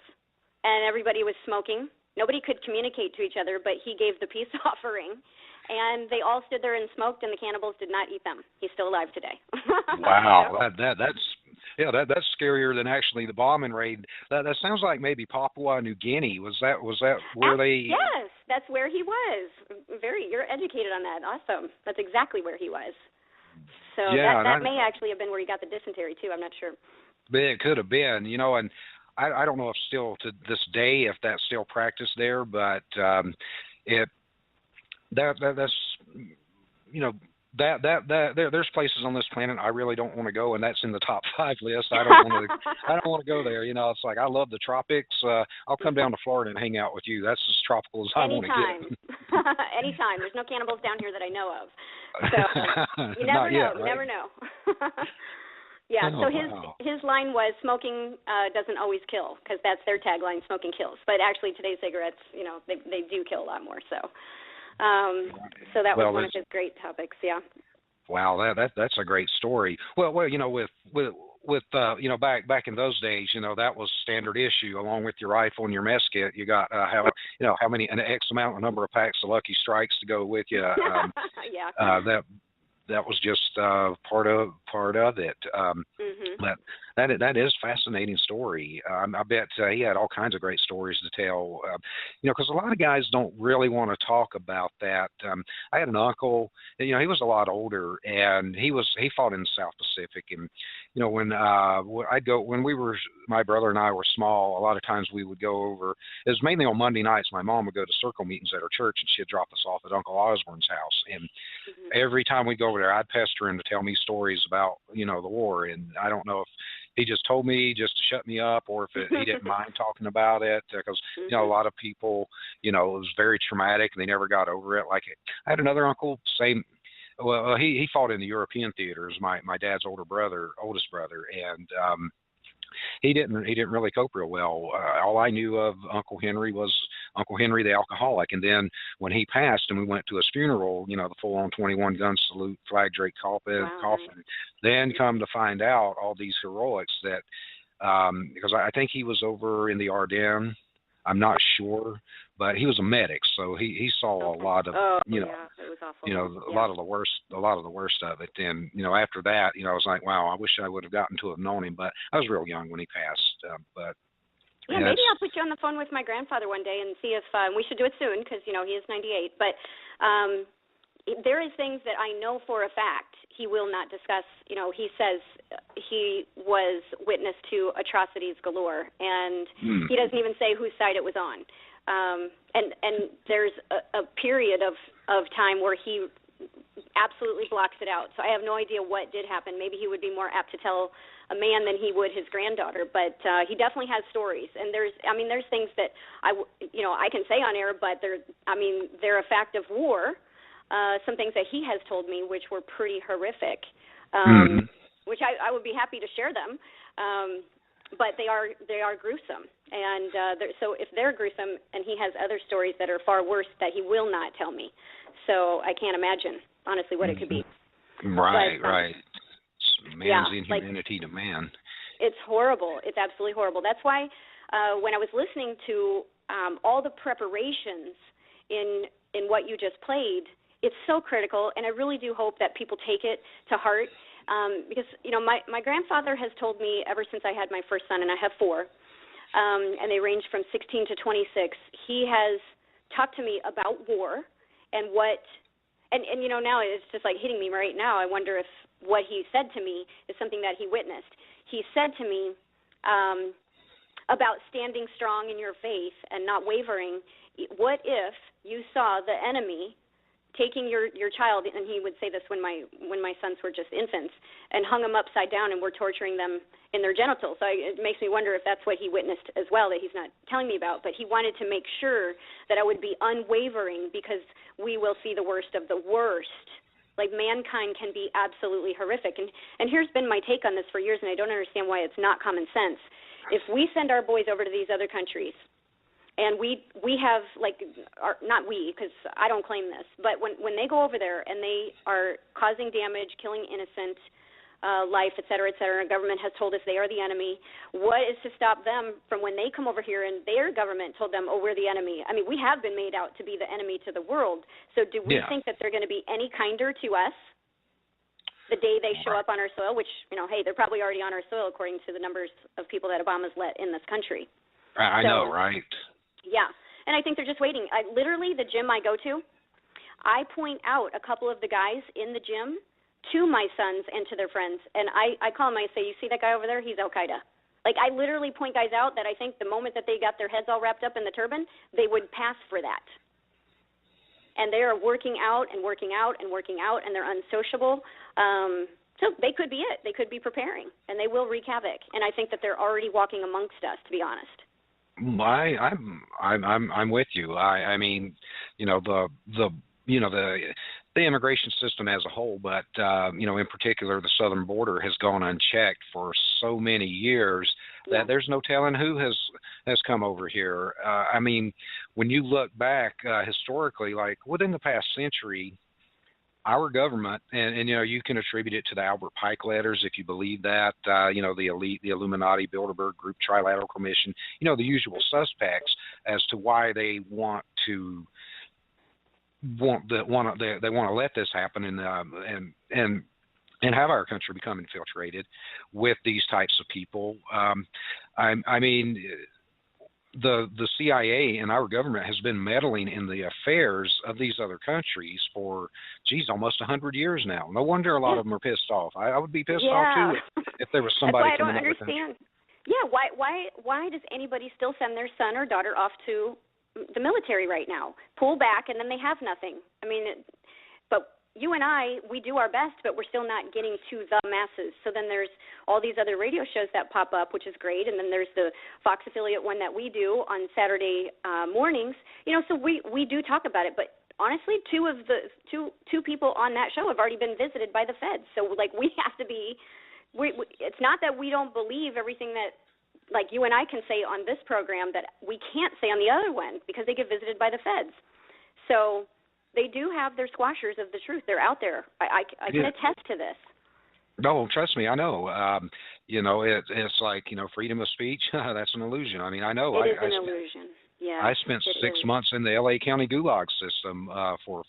And everybody was smoking. Nobody could communicate to each other, but he gave the peace offering. And they all stood there and smoked, and the cannibals did not eat them. He's still alive today. Wow, that's scarier than actually the bombing raid. That sounds like maybe Papua New Guinea. Was that where they? Yes, that's where he was. You're educated on that. Awesome. That's exactly where he was. So yeah, that may actually have been where he got the dysentery too. I'm not sure. It could have been, and I don't know if still to this day if that's still practiced there, but there's places on this planet I really don't want to go, and that's in the top 5 list. I don't want to go there. It's like I love the tropics. I'll come down to Florida and hang out with you. That's as tropical as I want to get. Anytime. There's no cannibals down here that I know of. So you never Not know. yet, You right? never know. Yeah. Oh, So wow. his line was smoking doesn't always kill, because that's their tagline, smoking kills. But actually, today's cigarettes, they do kill a lot more. So so that was one of his great topics. Yeah. Wow, that's a great story. Well, with back in those days, that was standard issue. Along with your rifle and your mess kit, you got how many an X amount, a number of packs of Lucky Strikes to go with you. Yeah. That was just part of it. But that is a fascinating story. I bet he had all kinds of great stories to tell. Because a lot of guys don't really want to talk about that. I had an uncle. He was a lot older, and he fought in the South Pacific. And when my brother and I were small, a lot of times we would go over. It was mainly on Monday nights. My mom would go to circle meetings at our church, and she'd drop us off at Uncle Osborne's house. And every time we go over there, I'd pester him to tell me stories about the war. And I don't know if he just told me just to shut me up, or if he didn't mind talking about it, because a lot of people, it was very traumatic and they never got over it. Like I had another uncle, he fought in the European theaters, my dad's oldest brother, and he didn't really cope real well. All I knew of Uncle Henry was Uncle Henry the alcoholic, and then when he passed and we went to his funeral, the full-on 21 gun salute, flag draped coffin, then come to find out all these heroics that because I think he was over in the Ardennes, I'm not sure, but he was a medic, so he saw a lot of it was awful. a lot of the worst of it. And after that, I was like, wow, I wish I would have gotten to have known him, but I was real young when he passed. Yeah, maybe I'll put you on the phone with my grandfather one day and see if we should do it soon, because he is 98. But there is things that I know for a fact he will not discuss. He says he was witness to atrocities galore, and he doesn't even say whose side it was on. And there's a period of time where he absolutely blocks it out. So I have no idea what did happen. Maybe he would be more apt to tell a man than he would his granddaughter, but he definitely has stories. And there's things that I can say on air, but they're a fact of war. Some things that he has told me, which were pretty horrific, which I would be happy to share them. But they are gruesome, and so if they're gruesome, and he has other stories that are far worse that he will not tell me, so I can't imagine honestly what it could be. Right, but, right. It's man's inhumanity to man. It's horrible. It's absolutely horrible. That's why when I was listening to all the preparations in what you just played, it's so critical, and I really do hope that people take it to heart. Because my grandfather has told me ever since I had my first son, and I have 4, and they range from 16 to 26. He has talked to me about war and what, and now it's just like hitting me right now. I wonder if what he said to me is something that he witnessed. He said to me about standing strong in your faith and not wavering. What if you saw the enemy taking your child, and he would say this when my sons were just infants, and hung them upside down and were torturing them in their genitals. So it makes me wonder if that's what he witnessed as well, that he's not telling me about. But he wanted to make sure that I would be unwavering, because we will see the worst of the worst. Like, mankind can be absolutely horrific. And here's been my take on this for years, and I don't understand why it's not common sense. If we send our boys over to these other countries, and we have, not we, because I don't claim this, but when they go over there and they are causing damage, killing innocent life, et cetera, and our government has told us they are the enemy, what is to stop them from when they come over here and their government told them, oh, we're the enemy? I mean, we have been made out to be the enemy to the world. So do we think that they're going to be any kinder to us the day they show up on our soil, which, hey, they're probably already on our soil according to the numbers of people that Obama's let in this country. I know, right? Yeah, and I think they're just waiting. Literally, the gym I go to, I point out a couple of the guys in the gym to my sons and to their friends, and I call them, I say, you see that guy over there? He's Al-Qaeda. Like, I literally point guys out that I think the moment that they got their heads all wrapped up in the turban, they would pass for that. And they are working out and working out and working out, and they're unsociable. So they could be it. They could be preparing, and they will wreak havoc. And I think that they're already walking amongst us, to be honest. I'm with you. I mean, the the immigration system as a whole, but in particular, the southern border has gone unchecked for so many years that there's no telling who has come over here. I mean, when you look back historically, like within the past century, our government, and you can attribute it to the Albert Pike letters if you believe that, the elite, the Illuminati, Bilderberg Group, Trilateral Commission, the usual suspects as to why they want to let this happen and have our country become infiltrated with these types of people. I mean, the CIA and our government has been meddling in the affairs of these other countries for, almost 100 years now. No wonder a lot of them are pissed off. I would be pissed off too if there was somebody That's why I from don't another understand. country. Yeah, why does anybody still send their son or daughter off to the military right now? Pull back and then they have nothing. I mean, but you and I, we do our best, but we're still not getting to the masses. So then there's all these other radio shows that pop up, which is great, and then there's the Fox affiliate one that we do on Saturday mornings. So we do talk about it, but honestly, two people on that show have already been visited by the feds. So like we have to be. It's not that we don't believe everything that, like you and I can say on this program that we can't say on the other one because they get visited by the feds. So they do have their squashers of the truth. They're out there. I can attest to this. No, trust me, I know. It's like, freedom of speech, that's an illusion. I mean, I know. It is an illusion. Yeah. I spent 6 months in the L.A. County Gulag system for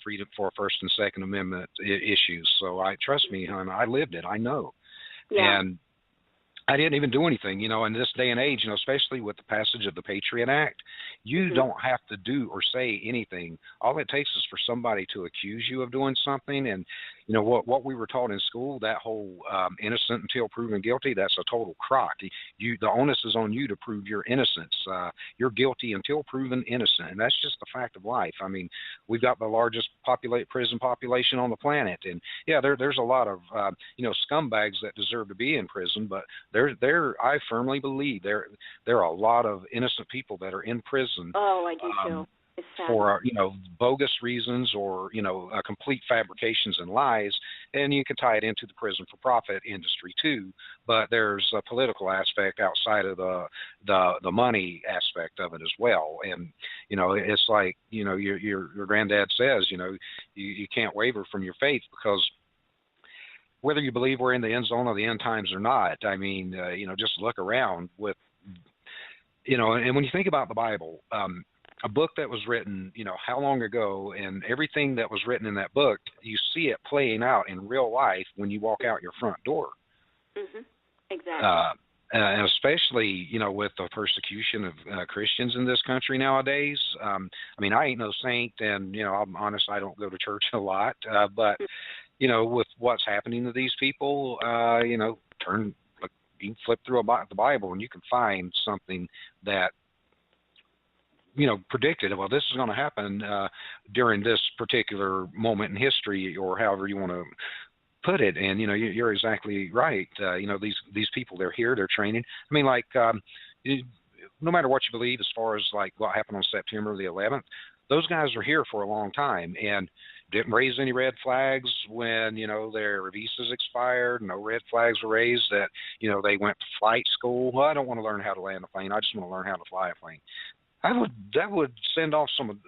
First and Second Amendment issues. So trust me, hon, I lived it. I know. Yeah. And I didn't even do anything, in this day and age, especially with the passage of the Patriot Act, you don't have to do or say anything. All it takes is for somebody to accuse you of doing something. And, what we were taught in school, that whole innocent until proven guilty, that's a total crock. The onus is on you to prove your innocence. You're guilty until proven innocent. And that's just the fact of life. I mean, we've got the largest prison population on the planet. And, there's a lot of, scumbags that deserve to be in prison, but I firmly believe there are a lot of innocent people that are in prison. Oh, I do too. It's sad. For bogus reasons or complete fabrications and lies, and you can tie it into the prison for profit industry too. But there's a political aspect outside of the money aspect of it as well. And it's like your granddad says, you can't waver from your faith because whether you believe we're in the end zone of the end times or not, I mean, just look around with, and when you think about the Bible, a book that was written, how long ago, and everything that was written in that book, you see it playing out in real life when you walk out your front door. Mm-hmm. Exactly. And especially, with the persecution of Christians in this country nowadays. I mean, I ain't no saint, and, I'm honest, I don't go to church a lot, but with what's happening to these people, you can flip through the Bible and you can find something that, predicted, well, this is going to happen during this particular moment in history, or however you want to put it. And, you're exactly right. These people, they're here, they're training. I mean, like, no matter what you believe as far as like what happened on September the 11th, those guys were here for a long time and didn't raise any red flags when, their visas expired. No red flags were raised that, they went to flight school. Well, I don't want to learn how to land a plane. I just want to learn how to fly a plane. That would send off some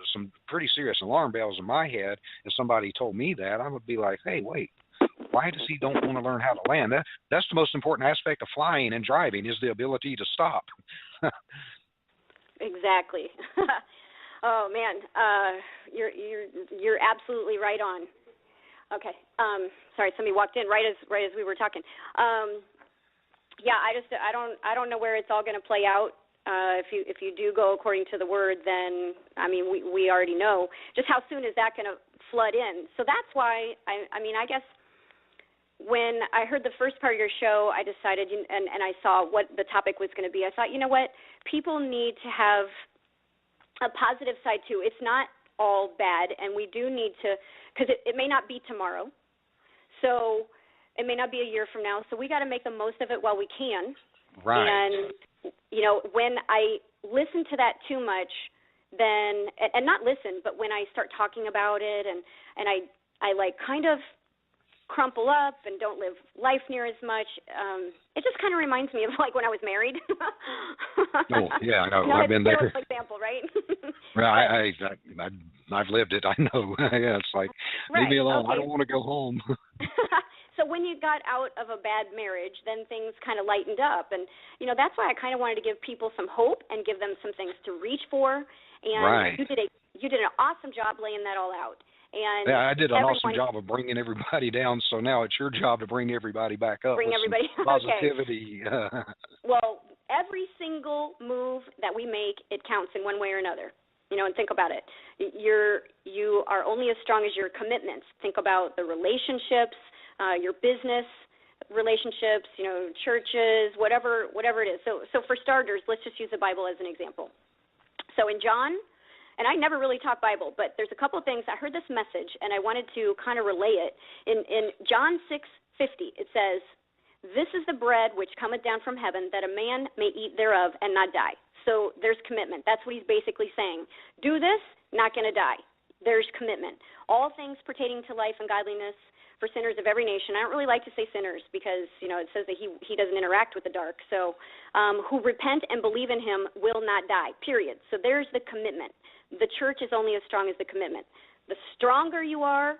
pretty serious alarm bells in my head if somebody told me that. I would be like, hey, wait, why does he don't want to learn how to land? That's the most important aspect of flying and driving is the ability to stop. Exactly. Oh man, you're absolutely right on. Okay. Sorry, somebody walked in right as we were talking. I don't know where it's all going to play out. If you do go according to the word, then I mean we already know just how soon is that going to flood in. So that's why I guess when I heard the first part of your show, I decided and I saw what the topic was going to be. I thought, you know what, people need to have a positive side too. It's not all bad, and we do need to, because it may not be tomorrow, so it may not be a year from now. So we got to make the most of it while we can. Right. And when I listen to that too much, then and not listen, but when I start talking about it and I I like kind of crumple up and don't live life near as much. It just kind of reminds me of like when I was married. Oh, yeah, I know. No, I've been there. An example, right? Right, I've lived it. I know. Yeah, it's like, leave me alone. Okay. I don't want to go home. So when you got out of a bad marriage, then things kind of lightened up. And, you know, that's why I kind of wanted to give people some hope and give them some things to reach for. And Right. you did an awesome job laying that all out. And Yeah, I did an awesome everyone- job of bringing everybody down, so now it's your job to bring everybody back up. Bring with some everybody- positivity. Well, every single move that we make, it counts in one way or another. You know, and think about it. You are only as strong as your commitments. Think about the relationships, your business relationships, you know, churches, whatever it is. So for starters, let's just use the Bible as an example. So in John, and I never really talk Bible, but there's a couple of things. I heard this message, and I wanted to kind of relay it. In John 6:50, it says, "This is the bread which cometh down from heaven, that a man may eat thereof and not die." So there's commitment. That's what he's basically saying. Do this, not going to die. There's commitment. All things pertaining to life and godliness for sinners of every nation. I don't really like to say sinners because, you know, it says that he doesn't interact with the dark. So who repent and believe in him will not die, period. So there's the commitment. The church is only as strong as the commitment. The stronger you are,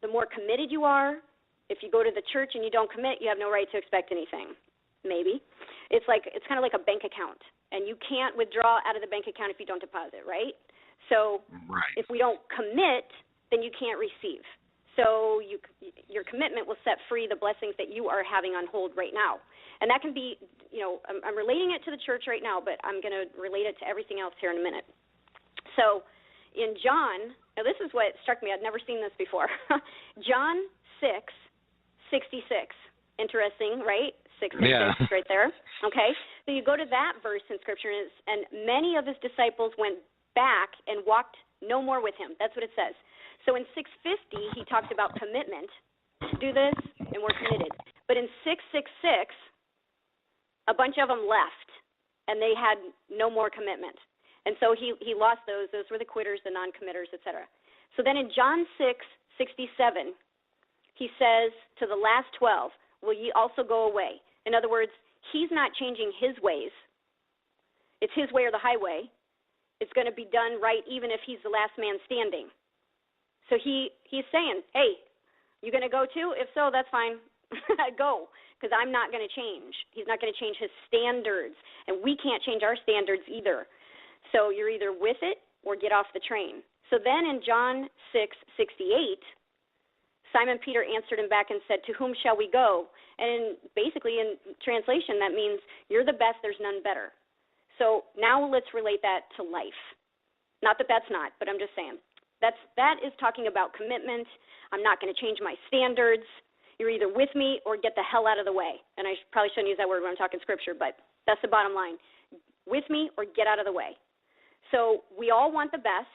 the more committed you are. If you go to the church and you don't commit, you have no right to expect anything. Maybe. It's kind of like a bank account, and you can't withdraw out of the bank account if you don't deposit, right? So if we don't commit, then you can't receive. So your commitment will set free the blessings that you are having on hold right now. And that can be, you know, I'm relating it to the church right now, but I'm going to relate it to everything else here in a minute. So in John, now this is what struck me. I'd never seen this before. John 6:66. Interesting, right? 6:66 right there. Okay. So you go to that verse in Scripture, and many of his disciples went back and walked no more with him. That's what it says. So in 6:50, he talked about commitment. Do this, and we're committed. But in 6:66, a bunch of them left, and they had no more commitment. And so he lost those. Those were the quitters, the non-committers, etc. So then in John 6:67, he says to the last 12, "Will ye also go away?" In other words, he's not changing his ways. It's his way or the highway. It's going to be done right even if he's the last man standing. So he's saying, hey, you going to go too? If so, that's fine. Go, because I'm not going to change. He's not going to change his standards, and we can't change our standards either. So you're either with it or get off the train. So then in John 6:68, Simon Peter answered him back and said, "To whom shall we go?" And basically in translation, that means you're the best, there's none better. So now let's relate that to life. Not that that's not, but I'm just saying. That is talking about commitment. I'm not going to change my standards. You're either with me or get the hell out of the way. And I probably shouldn't use that word when I'm talking Scripture, but that's the bottom line. With me or get out of the way. So we all want the best.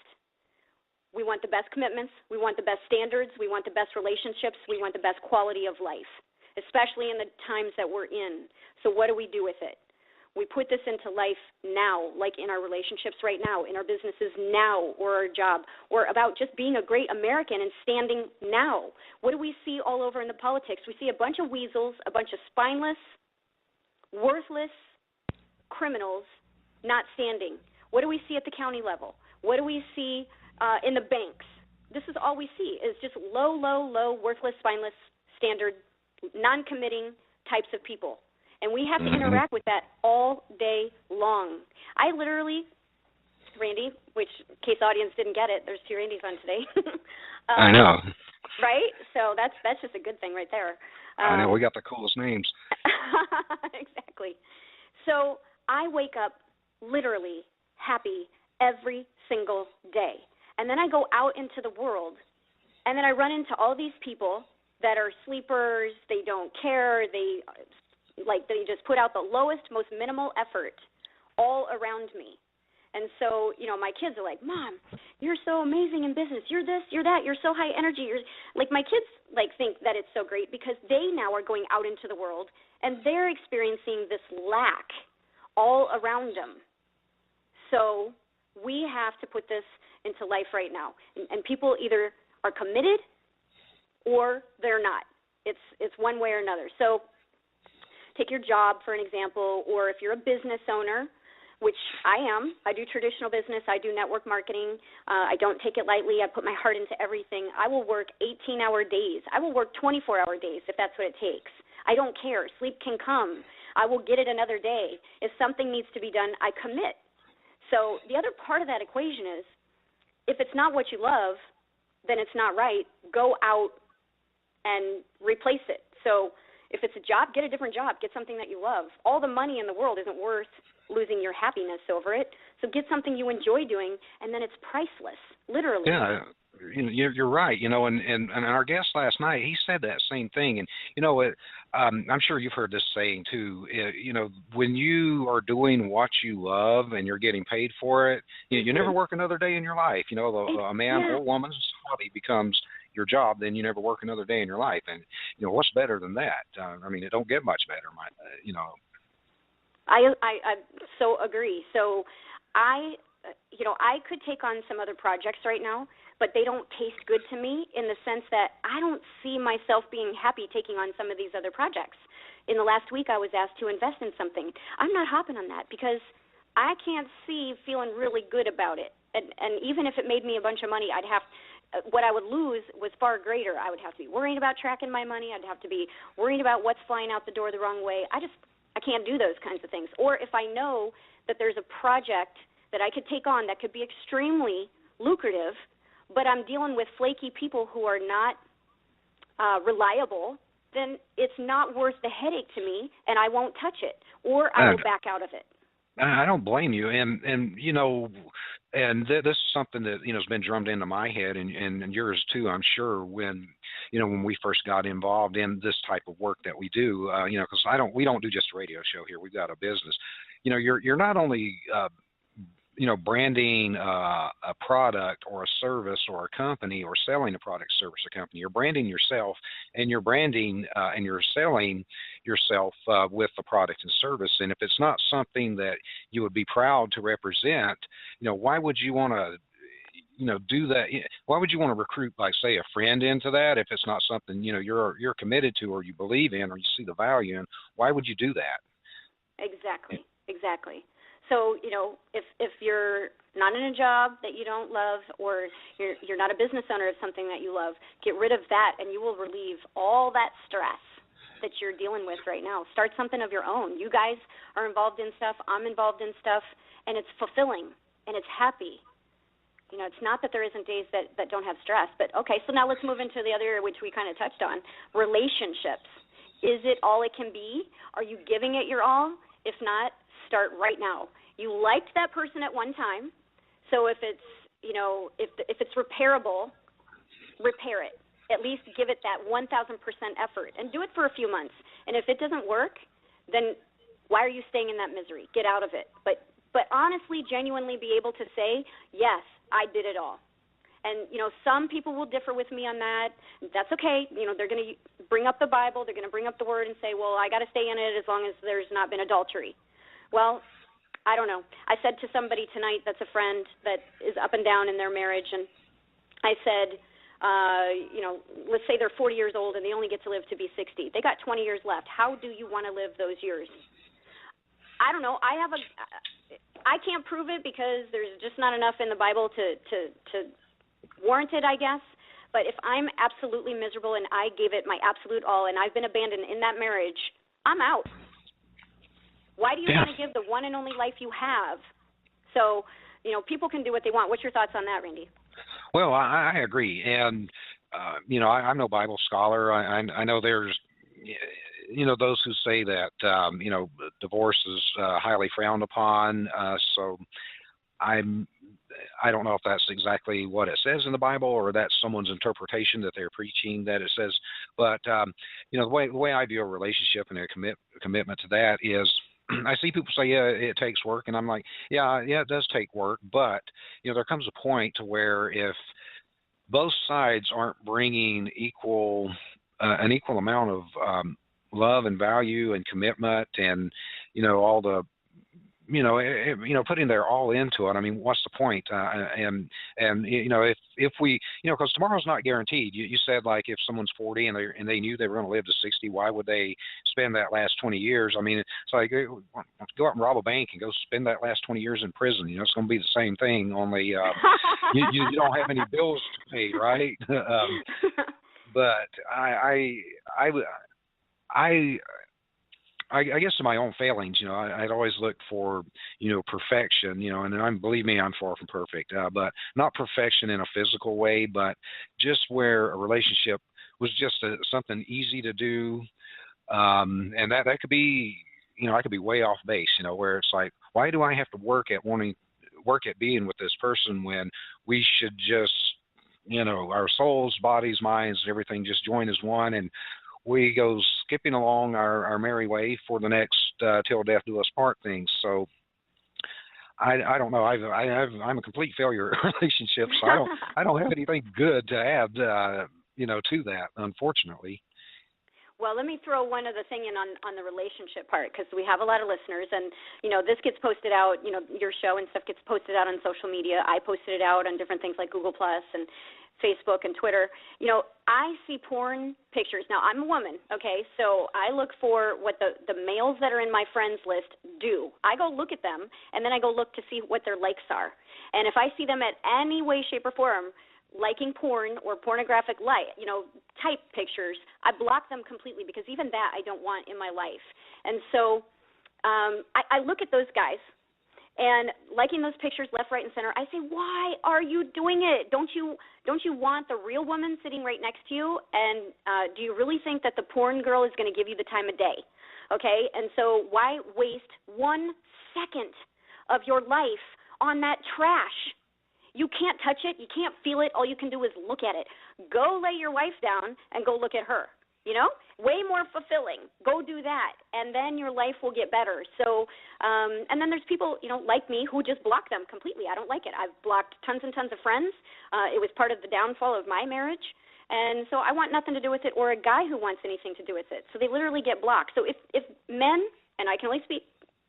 We want the best commitments. We want the best standards. We want the best relationships. We want the best quality of life, especially in the times that we're in. So what do we do with it? We put this into life now, like in our relationships right now, in our businesses now, or our job, or about just being a great American and standing now. What do we see all over in the politics? We see a bunch of weasels, a bunch of spineless, worthless criminals not standing. What do we see at the county level? What do we see in the banks? This is all we see is just low, worthless, spineless, standard, non-committing types of people. And we have to interact with that all day long. I literally, Randy, which in case the audience didn't get it, there's two Randys on today. I know. Right? So that's just a good thing right there. I know. We got the coolest names. Exactly. So I wake up literally happy every single day. And then I go out into the world, and then I run into all these people that are sleepers. They don't care. They just put out the lowest, most minimal effort all around me. And so, you know, my kids are like, "Mom, you're so amazing in business. You're this, you're that. You're so high energy." Like my kids think that it's so great because they now are going out into the world and they're experiencing this lack all around them. So we have to put this into life right now. And people either are committed or they're not. It's one way or another. So take your job, for an example, or if you're a business owner, which I am. I do traditional business. I do network marketing. I don't take it lightly. I put my heart into everything. I will work 18-hour days. I will work 24-hour days if that's what it takes. I don't care. Sleep can come. I will get it another day. If something needs to be done, I commit. So the other part of that equation is if it's not what you love, then it's not right. Go out and replace it. So if it's a job, get a different job. Get something that you love. All the money in the world isn't worth losing your happiness over it. So get something you enjoy doing, and then it's priceless, literally. Yeah, you're right. And our guest last night, he said that same thing. And I'm sure you've heard this saying too. When you are doing what you love and you're getting paid for it, you never work another day in your life. A man or woman's hobby becomes your job, then you never work another day in your life. And what's better than that? It don't get much better. I so agree. So I could take on some other projects right now, but they don't taste good to me in the sense that I don't see myself being happy taking on some of these other projects. In the last week, I was asked to invest in something. I'm not hopping on that because I can't see feeling really good about it. And even if it made me a bunch of money, what I would lose was far greater. I would have to be worrying about tracking my money. I'd have to be worrying about what's flying out the door the wrong way. I can't do those kinds of things. Or if I know that there's a project that I could take on that could be extremely lucrative, but I'm dealing with flaky people who are not reliable, then it's not worth the headache to me, and I won't touch it, or I will back out of it. I don't blame you, and this is something that has been drummed into my head and yours too. I'm sure when we first got involved in this type of work that we do, because we don't do just a radio show here. We've got a business. You're not only branding a product or a service or a company or selling a product, service, or company. You're branding yourself, and you're branding and you're selling yourself with the product and service. And if it's not something that you would be proud to represent, why would you want to do that? Why would you want to recruit, like, say, a friend into that if it's not something you're committed to or you believe in or you see the value in? Why would you do that? Exactly. So, if you're not in a job that you don't love, or you're not a business owner of something that you love, get rid of that and you will relieve all that stress that you're dealing with right now. Start something of your own. You guys are involved in stuff, I'm involved in stuff, and it's fulfilling and it's happy. It's not that there isn't days that don't have stress, but okay, so now let's move into the other, which we kind of touched on, relationships. Is it all it can be? Are you giving it your all? If not, start right now. You liked that person at one time, so if it's if it's repairable, repair it. At least give it that 1,000% effort, and do it for a few months. And if it doesn't work, then why are you staying in that misery? Get out of it. But honestly, genuinely be able to say, yes, I did it all. And some people will differ with me on that. That's okay. They're going to bring up the Bible, they're going to bring up the Word and say, well, I got to stay in it as long as there's not been adultery. Well, I don't know. I said to somebody tonight that's a friend that is up and down in their marriage, and I said, let's say they're 40 years old and they only get to live to be 60. They got 20 years left. How do you want to live those years? I don't know. I can't prove it because there's just not enough in the Bible to warrant it, I guess. But if I'm absolutely miserable and I gave it my absolute all and I've been abandoned in that marriage, I'm out. Why do you want to give the one and only life you have? So, people can do what they want. What's your thoughts on that, Randy? Well, I agree. And, I'm no Bible scholar. I know there's, those who say that, divorce is highly frowned upon. So I don't know if that's exactly what it says in the Bible or that's someone's interpretation that they're preaching that it says. But, the way I view a relationship and a commitment to that is, I see people say, yeah, it takes work. And I'm like, yeah, it does take work. But, there comes a point to where if both sides aren't bringing an equal amount of love and value and commitment and, all the, putting their all into it. I mean, what's the point? And if we, because tomorrow's not guaranteed. You said, like, if someone's 40 and they knew they were going to live to 60, why would they spend that last 20 years? I mean, it's like, go out and rob a bank and go spend that last 20 years in prison. It's going to be the same thing, only you don't have any bills to pay, right? But I guess to my own failings, I'd always looked for, perfection, and believe me, I'm far from perfect, but not perfection in a physical way, but just where a relationship was just something easy to do, and that could be, I could be way off base, where it's like, why do I have to work at being with this person when we should just, our souls, bodies, minds, everything just join as one, and we go skipping along our merry way for the next till death do us part things. So I don't know. I'm a complete failure at relationships. So I don't have anything good to add to that, unfortunately. Well, let me throw one other thing in on the relationship part, because we have a lot of listeners, and this gets posted out. Your show and stuff gets posted out on social media. I posted it out on different things like Google Plus and Facebook and Twitter. I see porn pictures. Now, I'm a woman, okay, so I look for what the males that are in my friends list do. I go look at them, and then I go look to see what their likes are. And if I see them at any way, shape, or form liking porn or pornographic type pictures, I block them completely, because even that I don't want in my life. And so I look at those guys, and liking those pictures left, right, and center, I say, why are you doing it? Don't you want the real woman sitting right next to you? And do you really think that the porn girl is going to give you the time of day? Okay, and so why waste 1 second of your life on that trash? You can't touch it. You can't feel it. All you can do is look at it. Go lay your wife down and go look at her. Way more fulfilling. Go do that, and then your life will get better. So, and then there's people, like me, who just block them completely. I don't like it. I've blocked tons and tons of friends. It was part of the downfall of my marriage, and so I want nothing to do with it, or a guy who wants anything to do with it. So they literally get blocked. So if men, and I can only speak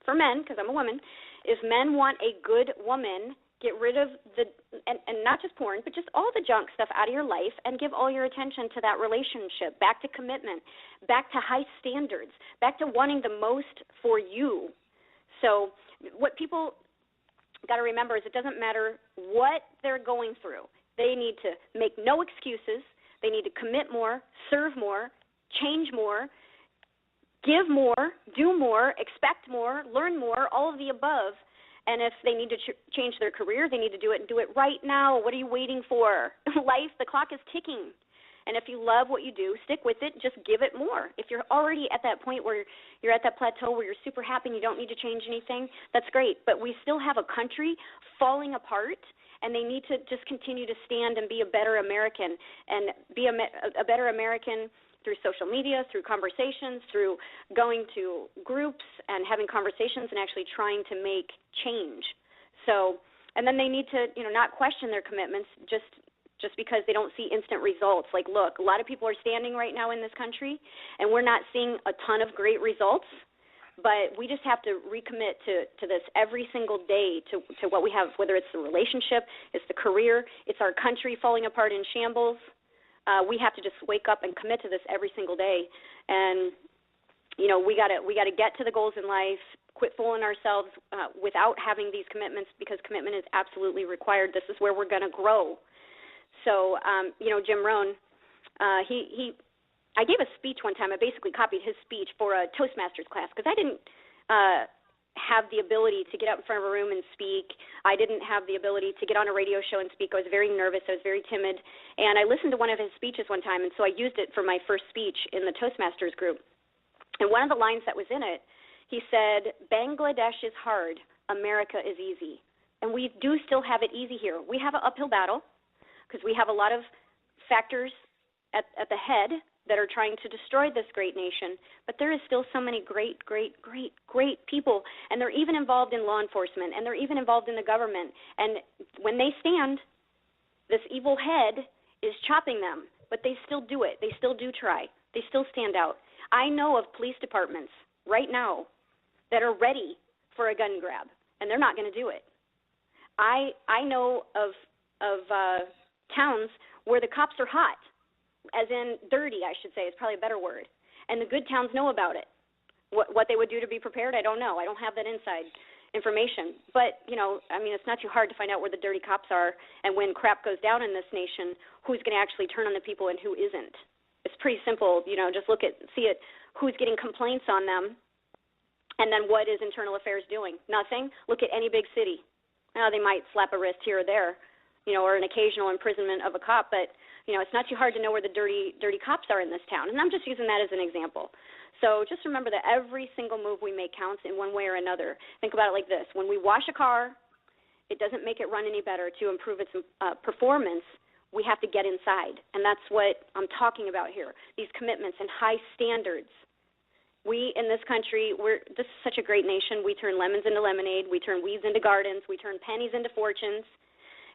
for men because I'm a woman, if men want a good woman, get rid of and not just porn, but just all the junk stuff out of your life, and give all your attention to that relationship, back to commitment, back to high standards, back to wanting the most for you. So what people got to remember is it doesn't matter what they're going through. They need to make no excuses. They need to commit more, serve more, change more, give more, do more, expect more, learn more, all of the above. And if they need to change their career, they need to do it, and do it right now. What are you waiting for? Life, the clock is ticking. And if you love what you do, stick with it. Just give it more. If you're already at that point where you're at that plateau where you're super happy and you don't need to change anything, that's great. But we still have a country falling apart, and they need to just continue to stand and be a better American, and be a better American through social media, through conversations, through going to groups and having conversations and actually trying to make change. So, and then they need to, not question their commitments just because they don't see instant results. Like, look, a lot of people are standing right now in this country, and we're not seeing a ton of great results, but we just have to recommit to this every single day to what we have, whether it's the relationship, it's the career, it's our country falling apart in shambles. We have to just wake up and commit to this every single day, and we gotta get to the goals in life. Quit fooling ourselves without having these commitments, because commitment is absolutely required. This is where we're gonna grow. So Jim Rohn, I gave a speech one time. I basically copied his speech for a Toastmasters class, because I didn't have the ability to get up in front of a room and speak. I didn't have the ability to get on a radio show and speak. I was very nervous. I was very timid. And I listened to one of his speeches one time, and so I used it for my first speech in the Toastmasters group. And one of the lines that was in it, he said, "Bangladesh is hard, America is easy." And we do still have it easy here. We have an uphill battle because we have a lot of factors at the head that are trying to destroy this great nation, but there is still so many great people, and they're even involved in law enforcement, and they're even involved in the government, and when they stand, this evil head is chopping them, but they still do it. They still do try. They still stand out. I know of police departments right now that are ready for a gun grab, and they're not going to do it. I know of towns where the cops are hot, as in dirty, I should say, is probably a better word, and the good towns know about it. What they would do to be prepared, I don't know. I don't have that inside information. But, you know, I mean, it's not too hard to find out where the dirty cops are, and when crap goes down in this nation, who's going to actually turn on the people and who isn't. It's pretty simple, you know, just see it, who's getting complaints on them, and then what is Internal Affairs doing? Nothing. Look at any big city. Now, they might slap a wrist here or there, you know, or an occasional imprisonment of a cop, but, you know, it's not too hard to know where the dirty cops are in this town. And I'm just using that as an example. So just remember that every single move we make counts in one way or another. Think about it like this. When we wash a car, it doesn't make it run any better. To improve its performance, we have to get inside. And that's what I'm talking about here, these commitments and high standards. We in this country, this is such a great nation. We turn lemons into lemonade. We turn weeds into gardens. We turn pennies into fortunes.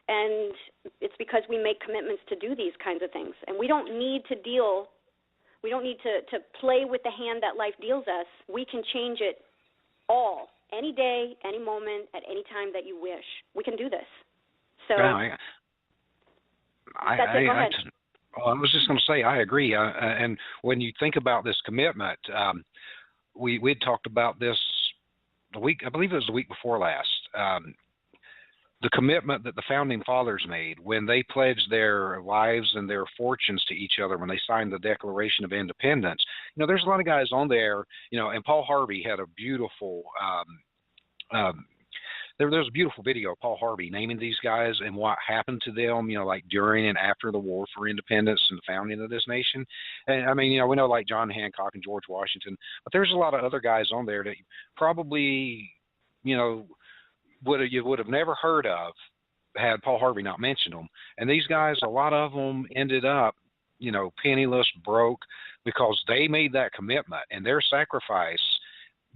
And it's because we make commitments to do these kinds of things. And we don't need to play with the hand that life deals us. We can change it all, any day, any moment, at any time that you wish. We can do this. So I was just going to say, I agree. And when you think about this commitment, we had talked about this I believe it was the week before last. The commitment that the Founding Fathers made when they pledged their lives and their fortunes to each other when they signed the Declaration of Independence. You know, there's a lot of guys on there, you know, and Paul Harvey had a beautiful there was a beautiful video of Paul Harvey naming these guys and what happened to them, you know, like during and after the War for Independence and the founding of this nation. And I mean, you know, we know like John Hancock and George Washington, but there's a lot of other guys on there that probably, you know, you would have never heard of had Paul Harvey not mentioned them. And these guys, a lot of them ended up, you know, penniless, broke, because they made that commitment, and their sacrifice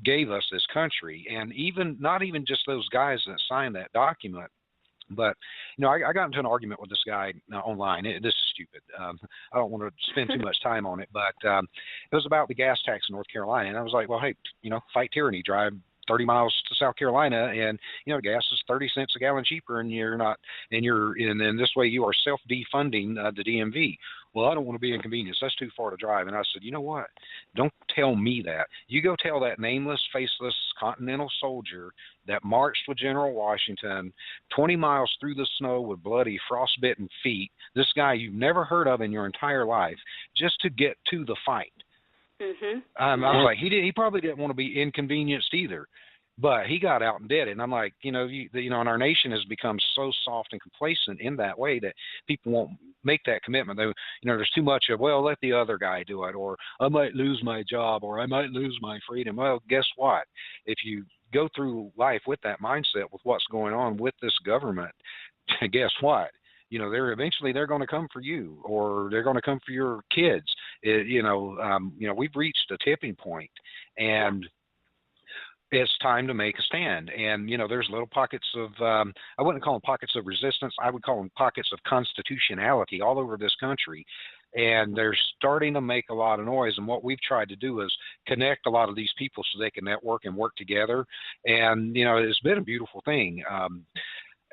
gave us this country. And even not even just those guys that signed that document, but, you know, I got into an argument with this guy online. This is stupid. I don't want to spend too much time on it, but it was about the gas tax in North Carolina. And I was like, well, hey, you know, fight tyranny, drive 30 miles to South Carolina, and, you know, gas is 30 cents a gallon cheaper, and and this way you are self-defunding the DMV. Well, I don't want to be inconvenienced. That's too far to drive. And I said, you know what? Don't tell me that. You go tell that nameless, faceless Continental soldier that marched with General Washington 20 miles through the snow with bloody, frostbitten feet, this guy you've never heard of in your entire life, just to get to the fight. Mm-hmm. I was like, he probably didn't want to be inconvenienced either, but he got out and did it. And I'm like, you know, and our nation has become so soft and complacent in that way that people won't make that commitment. They, you know, there's too much of, well, let the other guy do it, or I might lose my job, or I might lose my freedom. Well, guess what? If you go through life with that mindset, with what's going on with this government, guess what? You know, they're going to come for you, or they're going to come for your kids. You know, we've reached a tipping point, and it's time to make a stand. And, you know, there's little pockets of, I wouldn't call them pockets of resistance. I would call them pockets of constitutionality all over this country. And they're starting to make a lot of noise. And what we've tried to do is connect a lot of these people so they can network and work together. And, you know, it's been a beautiful thing.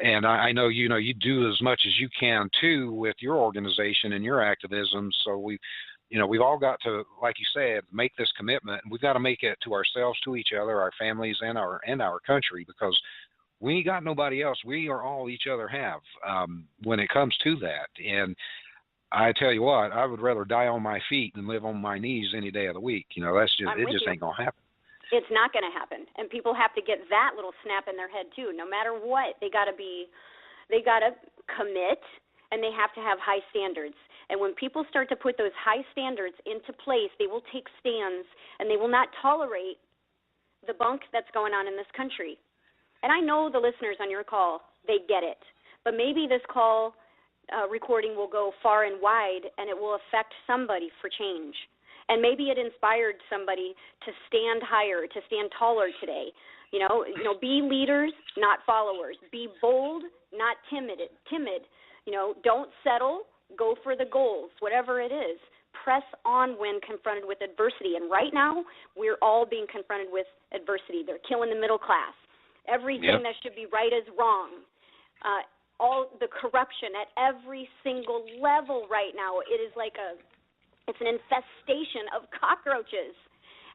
And I know, you know, you do as much as you can, too, with your organization and your activism. So we've all got to, like you said, make this commitment. And we've got to make it to ourselves, to each other, our families, and our country, because we ain't got nobody else. We are all each other have when it comes to that. And I tell you what, I would rather die on my feet than live on my knees any day of the week. You know, it just ain't going to happen. It's not going to happen, and people have to get that little snap in their head too. No matter what, they got to commit, and they have to have high standards. And when people start to put those high standards into place, they will take stands, and they will not tolerate the bunk that's going on in this country. And I know the listeners on your call, they get it, but maybe this call recording will go far and wide, and it will affect somebody for change. And maybe it inspired somebody to stand higher, to stand taller today. You know, be leaders, not followers. Be bold, not timid. You know, don't settle. Go for the goals, whatever it is. press on when confronted with adversity. And right now, we're all being confronted with adversity. They're killing the middle class. Everything that should be right is wrong. All the corruption at every single level right now, it's an infestation of cockroaches.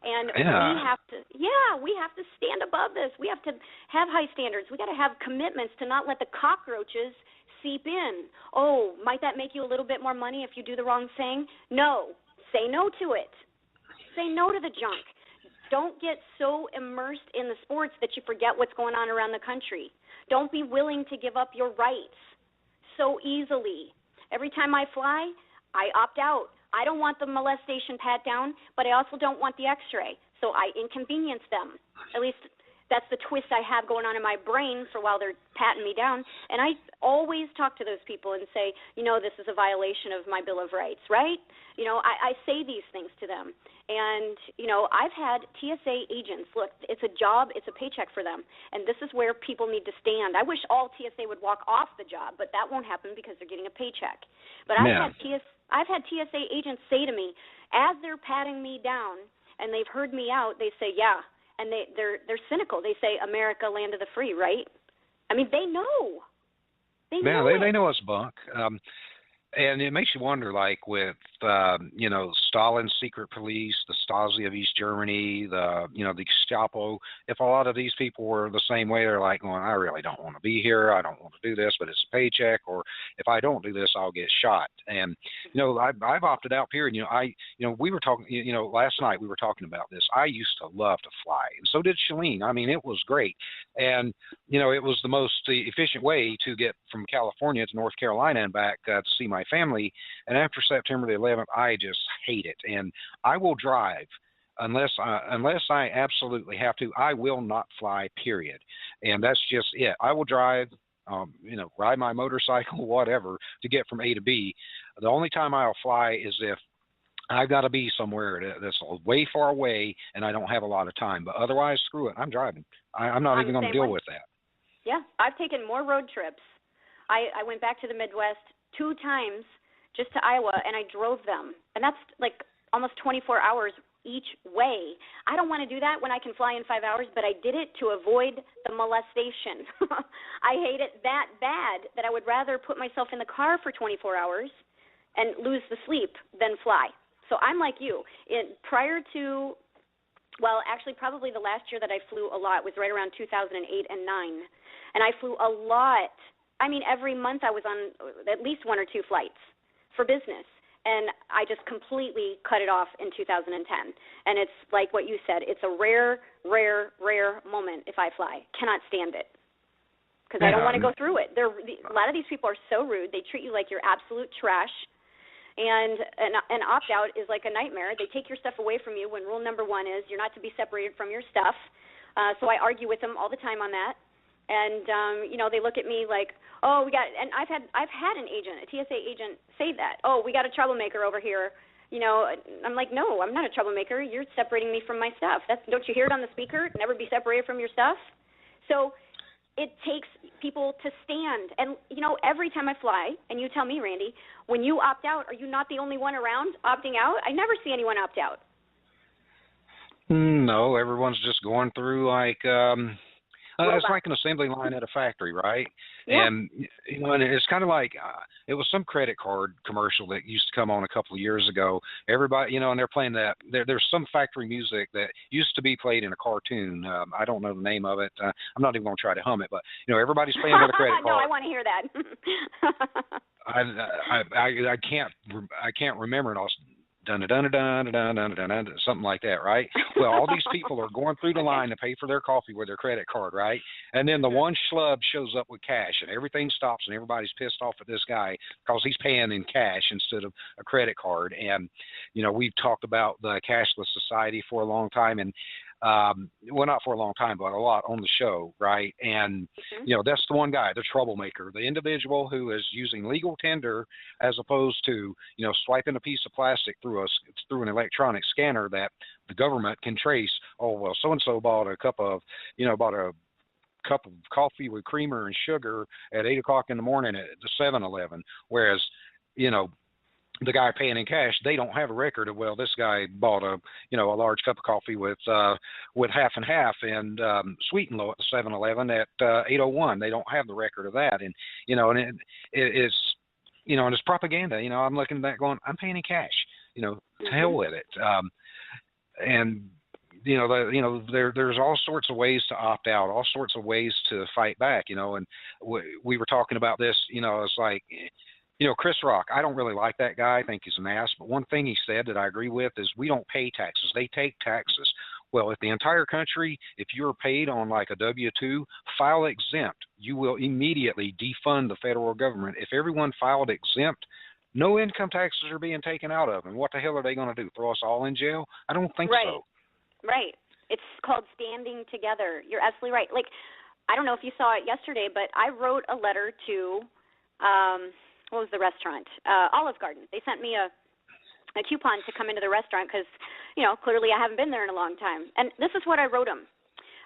And we have to stand above this. We have to have high standards. We got to have commitments to not let the cockroaches seep in. Oh, might that make you a little bit more money if you do the wrong thing? No. Say no to it. Say no to the junk. Don't get so immersed in the sports that you forget what's going on around the country. Don't be willing to give up your rights so easily. Every time I fly, I opt out. I don't want the molestation pat down, but I also don't want the x-ray, so I inconvenience them. At least that's the twist I have going on in my brain for while they're patting me down. And I always talk to those people and say, this is a violation of my Bill of Rights, right? I say these things to them. And, I've had TSA agents, look, it's a job, it's a paycheck for them. And this is where people need to stand. I wish all TSA would walk off the job, but that won't happen because they're getting a paycheck. But I've had TSA agents say to me, as they're patting me down and they've heard me out, they say, yeah. And they're cynical. They say, America, land of the free, right? I mean, they know. They know it's bunk. And it makes you wonder, like with, Stalin's secret police, the Stasi of East Germany, the Gestapo, if a lot of these people were the same way, they're like going, I really don't want to be here. I don't want to do this, but it's a paycheck. Or if I don't do this, I'll get shot. And, I've opted out, period. We were talking, last night we were talking about this. I used to love to fly. And so did Shalene. I mean, it was great. And, it was the most efficient way to get from California to North Carolina and back to see my family. And after September the 11th, I just hate it. And I will drive unless I absolutely have to. I will not fly, period. And that's just it. I will drive, ride my motorcycle, whatever, to get from A to B. The only time I'll fly is if I've got to be somewhere that's way far away and I don't have a lot of time. But otherwise, screw it. I'm driving. I'm not even going to deal with that. Yeah, I've taken more road trips. I went back to the Midwest 2 times just to Iowa, and I drove them. And that's like almost 24 hours each way. I don't want to do that when I can fly in 5 hours, but I did it to avoid the molestation. I hate it that bad that I would rather put myself in the car for 24 hours and lose the sleep than fly. So I'm like you. Prior to, probably the last year that I flew a lot was right around 2008 and 9. And I flew a lot. I mean, every month I was on at least 1 or 2 flights for business. And I just completely cut it off in 2010. And it's like what you said. It's a rare, rare, rare moment if I fly. Cannot stand it. Because I don't want to go through it. A lot of these people are so rude. They treat you like you're absolute trash. And an opt-out is like a nightmare. They take your stuff away from you when rule number 1 is you're not to be separated from your stuff. So I argue with them all the time on that. And, they look at me like, oh, and I've had an agent, a TSA agent, say that. Oh, we got a troublemaker over here. I'm like, no, I'm not a troublemaker. You're separating me from my stuff. Don't you hear it on the speaker? Never be separated from your stuff. So it takes people to stand. And, every time I fly, and you tell me, Randy, when you opt out, are you not the only one around opting out? I never see anyone opt out. No, everyone's just going through like it's like an assembly line at a factory, right? Yeah. And and it's kind of like it was some credit card commercial that used to come on a couple of years ago. Everybody, and they're playing that. There's some factory music that used to be played in a cartoon. I don't know the name of it. I'm not even going to try to hum it, but everybody's playing with a credit card. No, I want to hear that. I can't remember it all. Something like that, right? Well, all these people are going through the line to pay for their coffee with their credit card, right? And then the one schlub shows up with cash, and everything stops, and everybody's pissed off at this guy because he's paying in cash instead of a credit card. And we've talked about the cashless society for a long time, and not for a long time, but a lot on the show, right? And, that's the one guy, the troublemaker, the individual who is using legal tender as opposed to, swiping a piece of plastic through an electronic scanner that the government can trace. Oh, well, so-and-so bought a cup of coffee with creamer and sugar at 8 o'clock in the morning at the 7-Eleven, whereas, the guy paying in cash, they don't have a record of, well, this guy bought a large cup of coffee with half and half and sweet and low at the 7-Eleven at 8:01. They don't have the record of that, and it's and it's propaganda. I'm looking at that going, I'm paying in cash. To hell with it. And there's all sorts of ways to opt out, all sorts of ways to fight back. And we were talking about this. It's like. Chris Rock, I don't really like that guy. I think he's an ass. But one thing he said that I agree with is we don't pay taxes. They take taxes. Well, if the entire country, if you're paid on like a W-2, file exempt, you will immediately defund the federal government. If everyone filed exempt, no income taxes are being taken out of them. What the hell are they going to do? Throw us all in jail? I don't think so. Right. It's called standing together. You're absolutely right. Like, I don't know if you saw it yesterday, but I wrote a letter to what was the restaurant? Olive Garden. They sent me a coupon to come into the restaurant because, clearly I haven't been there in a long time. And this is what I wrote them.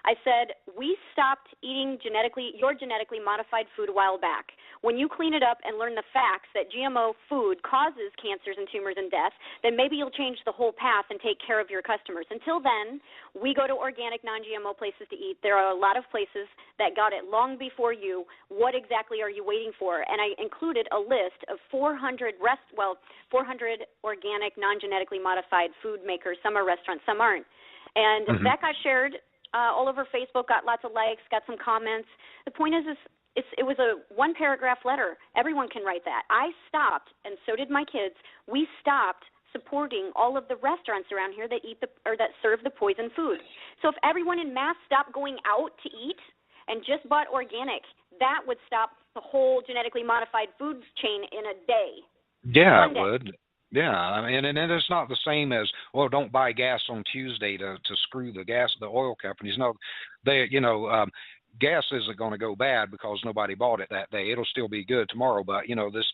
I said, we stopped eating your genetically modified food a while back. When you clean it up and learn the facts that GMO food causes cancers and tumors and death, then maybe you'll change the whole path and take care of your customers. Until then, we go to organic, non-GMO places to eat. There are a lot of places that got it long before you. What exactly are you waiting for? And I included a list of 400 organic, non-genetically modified food makers. Some are restaurants, some aren't. And that got shared all over Facebook, got lots of likes, got some comments. The point is it was a one-paragraph letter. Everyone can write that. I stopped, and so did my kids. We stopped supporting all of the restaurants around here that that serve the poison food. So if everyone in mass stopped going out to eat and just bought organic, that would stop the whole genetically modified food chain in a day. Yeah, it would. Yeah, I mean, and it's not the same as, well, don't buy gas on Tuesday to screw the oil companies. No, gas isn't going to go bad because nobody bought it that day. It'll still be good tomorrow, but this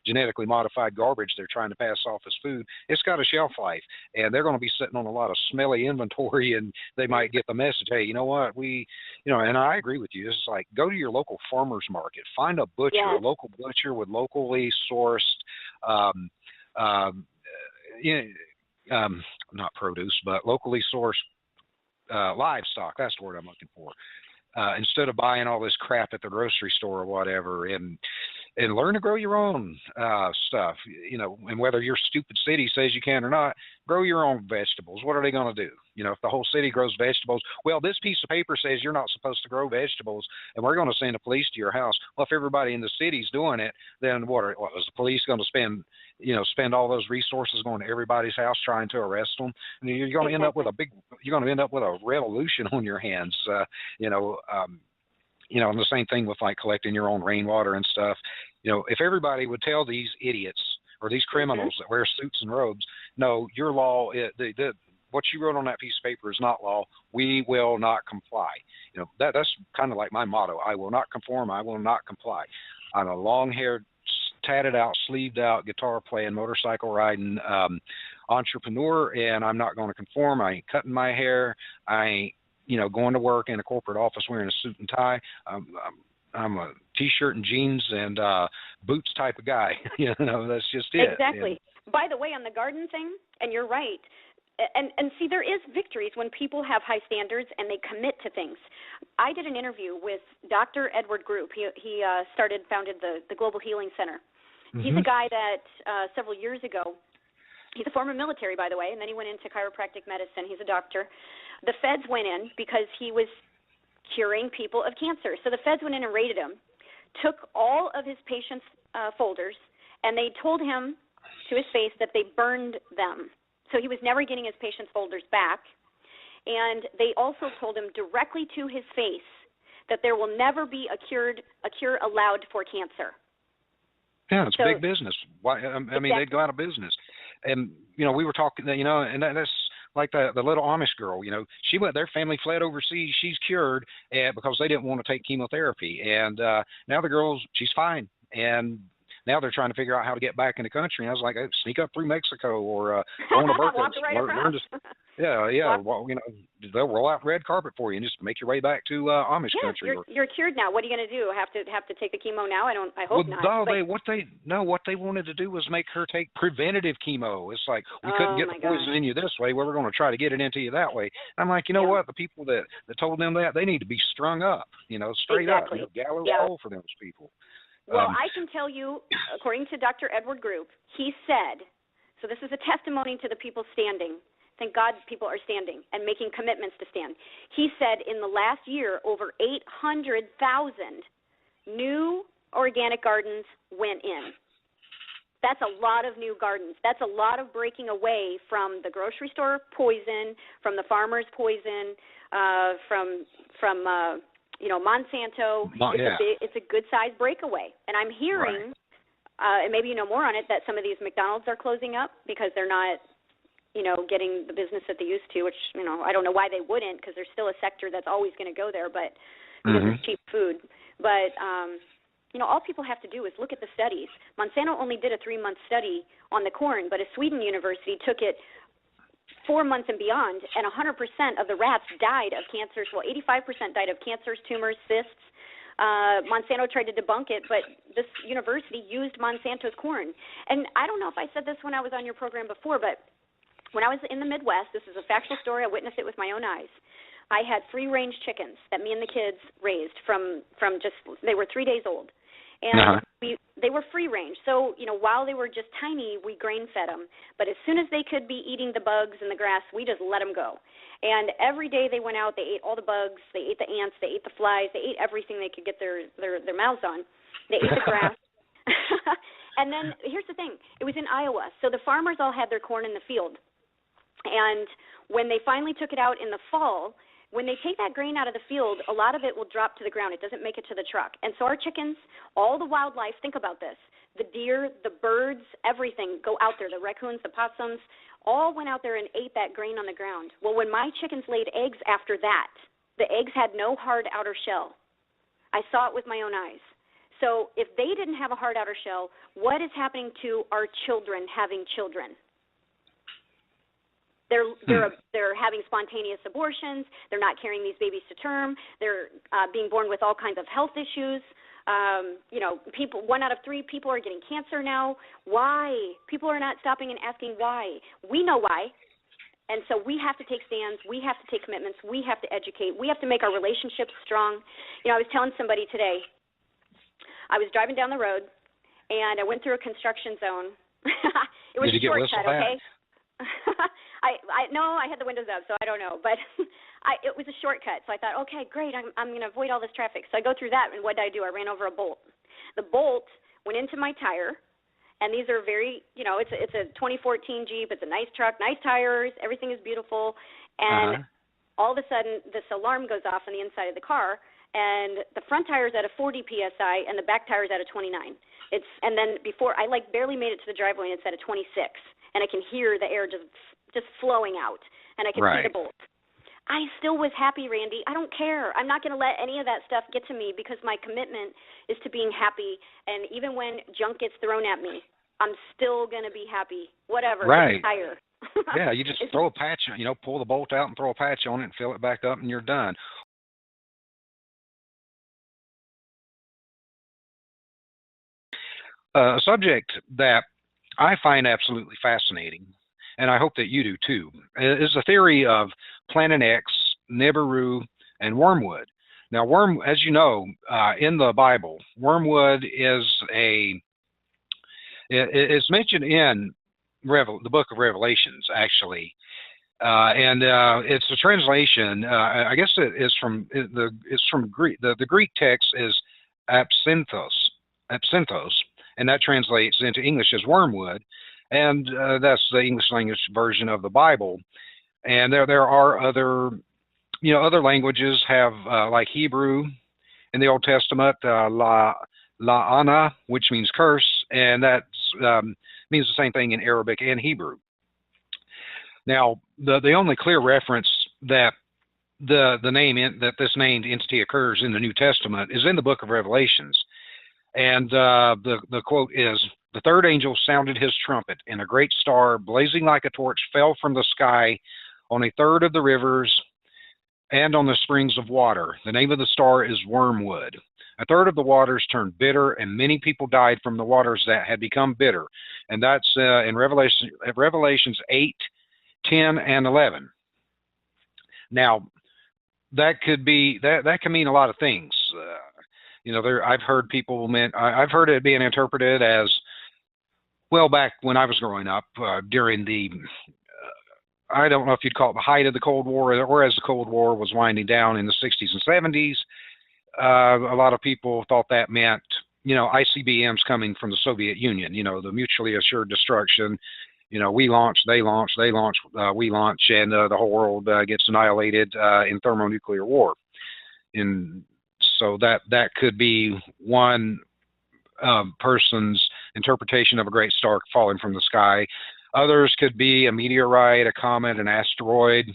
genetically modified garbage they're trying to pass off as food, it's got a shelf life, and they're going to be sitting on a lot of smelly inventory, and they might get the message, hey, you know what, and I agree with you. It's like, go to your local farmer's market, find a butcher, a local butcher with locally sourced not produce, but locally sourced livestock. That's the word I'm looking for. Instead of buying all this crap at the grocery store or whatever, and learn to grow your own stuff, and whether your stupid city says you can or not, grow your own vegetables. What are they going to do? If the whole city grows vegetables, well, this piece of paper says you're not supposed to grow vegetables, and we're going to send the police to your house. Well, if everybody in the city's doing it, then what is the police going to spend all those resources going to everybody's house trying to arrest them? I mean, you're going to end up with a revolution on your hands. And the same thing with like collecting your own rainwater and stuff. If everybody would tell these idiots or these criminals that wear suits and robes, no, your law, what you wrote on that piece of paper is not law. We will not comply. That's kind of like my motto. I will not conform. I will not comply. I'm a long-haired, tatted out, sleeved out, guitar playing, motorcycle riding entrepreneur, and I'm not going to conform. I ain't cutting my hair. I ain't going to work in a corporate office wearing a suit and tie. I'm a T-shirt and jeans and boots type of guy. That's just it. Exactly. By the way, on the garden thing, and you're right, and see, there is victories when people have high standards and they commit to things. I did an interview with Dr. Edward Group. He founded the Global Healing Center. He's a guy that several years ago, he's a former military, by the way, and then he went into chiropractic medicine. He's a doctor. The feds went in because he was curing people of cancer. So the feds went in and raided him, took all of his patients' folders, and they told him to his face that they burned them. So he was never getting his patients' folders back. And they also told him directly to his face that there will never be a cure allowed for cancer. Yeah, it's big business. Why? I mean, they'd go out of business. And, we were talking, and that's like the little Amish girl, she went, their family fled overseas. She's cured because they didn't want to take chemotherapy. And now the girl's, she's fine. And now they're trying to figure out how to get back in the country. And I was like, sneak up through Mexico or go on a birthday. Yeah. Well, they'll roll out red carpet for you and just make your way back to Amish country. You're cured now. What are you going to do? Have to take the chemo now? I hope not. What they wanted to do was make her take preventative chemo. It's like, we couldn't get the poison in you this way. Well, we're going to try to get it into you that way. And I'm like, you know what? The people that told them that, they need to be strung up. Straight up. Gallows roll for those people. Well, I can tell you, according to Dr. Edward Group, he said, so this is a testimony to the people standing. Thank God people are standing and making commitments to stand. He said in the last year, over 800,000 new organic gardens went in. That's a lot of new gardens. That's a lot of breaking away from the grocery store poison, from the farmer's poison, from Monsanto. It's a good-sized breakaway. And I'm hearing, and maybe you know more on it, that some of these McDonald's are closing up because they're not getting the business that they used to, which, I don't know why they wouldn't, because there's still a sector that's always going to go there, but because it's cheap food. But, all people have to do is look at the studies. Monsanto only did a 3-month study on the corn, but a Sweden university took it 4 months and beyond, and 100% of the rats died of cancers. Well, 85% died of cancers, tumors, cysts. Monsanto tried to debunk it, but this university used Monsanto's corn. And I don't know if I said this when I was on your program before, but when I was in the Midwest, this is a factual story, I witnessed it with my own eyes. I had free-range chickens that me and the kids raised from they were 3 days old. And they were free-range. So, while they were just tiny, we grain-fed them. But as soon as they could be eating the bugs and the grass, we just let them go. And every day they went out, they ate all the bugs, they ate the ants, they ate the flies, they ate everything they could get their mouths on. They ate the grass. And then, here's the thing. It was in Iowa. So the farmers all had their corn in the field. And when they finally took it out in the fall, when they take that grain out of the field, a lot of it will drop to the ground. It doesn't make it to the truck. And so our chickens, all the wildlife, think about this. The deer, the birds, everything go out there. The raccoons, the possums, all went out there and ate that grain on the ground. Well, when my chickens laid eggs after that, the eggs had no hard outer shell. I saw it with my own eyes. So if they didn't have a hard outer shell, what is happening to our children having children? They're having spontaneous abortions. They're not carrying these babies to term. They're being born with all kinds of health issues. 1 out of 3 people are getting cancer now. Why? People are not stopping and asking why. We know why. And so we have to take stands. We have to take commitments. We have to educate. We have to make our relationships strong. I was telling somebody today, I was driving down the road, and I went through a construction zone. It was a shortcut, okay? No, I had the windows up, so I don't know. But it was a shortcut, so I thought, okay, great, I'm going to avoid all this traffic. So I go through that, and what did I do? I ran over a bolt. The bolt went into my tire, and these are very, it's a 2014 Jeep. It's a nice truck, nice tires, everything is beautiful. And all of a sudden, this alarm goes off on the inside of the car, and the front tire is at a 40 PSI, and the back tire is at a 29. And then before, I barely made it to the driveway, and it's at a 26. And I can hear the air just flowing out, and I can see the bolt. I still was happy, Randy. I don't care. I'm not going to let any of that stuff get to me because my commitment is to being happy, and even when junk gets thrown at me, I'm still going to be happy, whatever. Right. Tire. Yeah, you just throw a patch, pull the bolt out and throw a patch on it and fill it back up, and you're done. A subject that I find absolutely fascinating, and I hope that you do too, is the theory of Planet X, Nibiru, and wormwood. Now, as you know, in the Bible, wormwood is it's mentioned in the book of Revelations, actually, and it's a translation. I guess it's from Greek. The Greek text is absinthos, and that translates into English as wormwood, and that's the English language version of the Bible. And there are other languages have like Hebrew in the Old Testament, la'ana, which means curse, and that means the same thing in Arabic and Hebrew. Now, the only clear reference that that this named entity occurs in the New Testament is in the book of Revelations. And the quote is, "The third angel sounded his trumpet, and a great star, blazing like a torch, fell from the sky on a third of the rivers and on the springs of water. The name of the star is Wormwood. A third of the waters turned bitter, and many people died from the waters that had become bitter. And that's in Revelations 8, 10, and 11. Now, that could be that can mean a lot of things. I've heard I've heard it being interpreted as, well, back when I was growing up, during the I don't know if you'd call it the height of the Cold War, or as the Cold War was winding down in the 60s and 70s. A lot of people thought that meant, ICBMs coming from the Soviet Union, the mutually assured destruction. We launch, they launch, they launch, we launch, and the whole world gets annihilated in thermonuclear war. And so that could be one person's interpretation of a great star falling from the sky. Others could be a meteorite, a comet, an asteroid.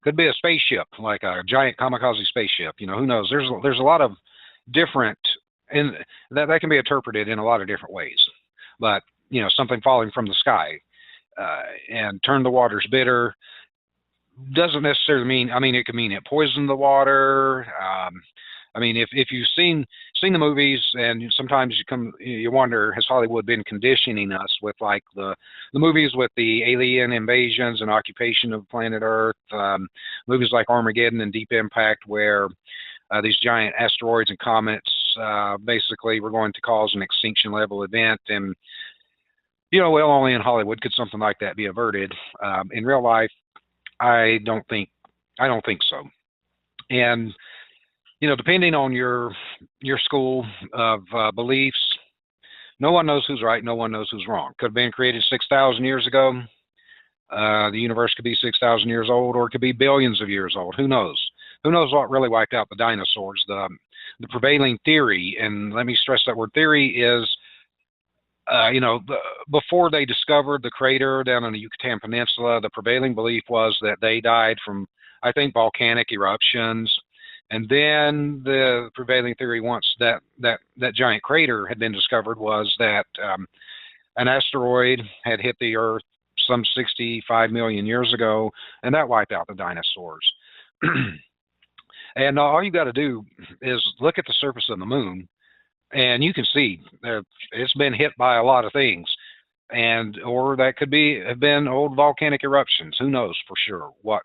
Could be a spaceship, like a giant kamikaze spaceship. Who knows? There's a lot of different, and that can be interpreted in a lot of different ways. But something falling from the sky and turn the waters bitter doesn't necessarily mean. It could mean it poisoned the water. If you've seen the movies, and sometimes you wonder, has Hollywood been conditioning us with like the movies with the alien invasions and occupation of planet Earth, movies like Armageddon and Deep Impact, where these giant asteroids and comets basically were going to cause an extinction level event, and only in Hollywood could something like that be averted. In real life, I don't think so. And depending on your school of beliefs, no one knows who's right, no one knows who's wrong. Could have been created 6,000 years ago. The universe could be 6,000 years old, or it could be billions of years old. Who knows? Who knows what really wiped out the dinosaurs? The prevailing theory, and let me stress that word theory, is before they discovered the crater down on the Yucatan Peninsula, the prevailing belief was that they died from, I think, volcanic eruptions. And then the prevailing theory, once that giant crater had been discovered, was that an asteroid had hit the Earth some 65 million years ago, and that wiped out the dinosaurs. And all you got to do is look at the surface of the moon, and you can see it's been hit by a lot of things, or that could have been old volcanic eruptions. Who knows for sure what?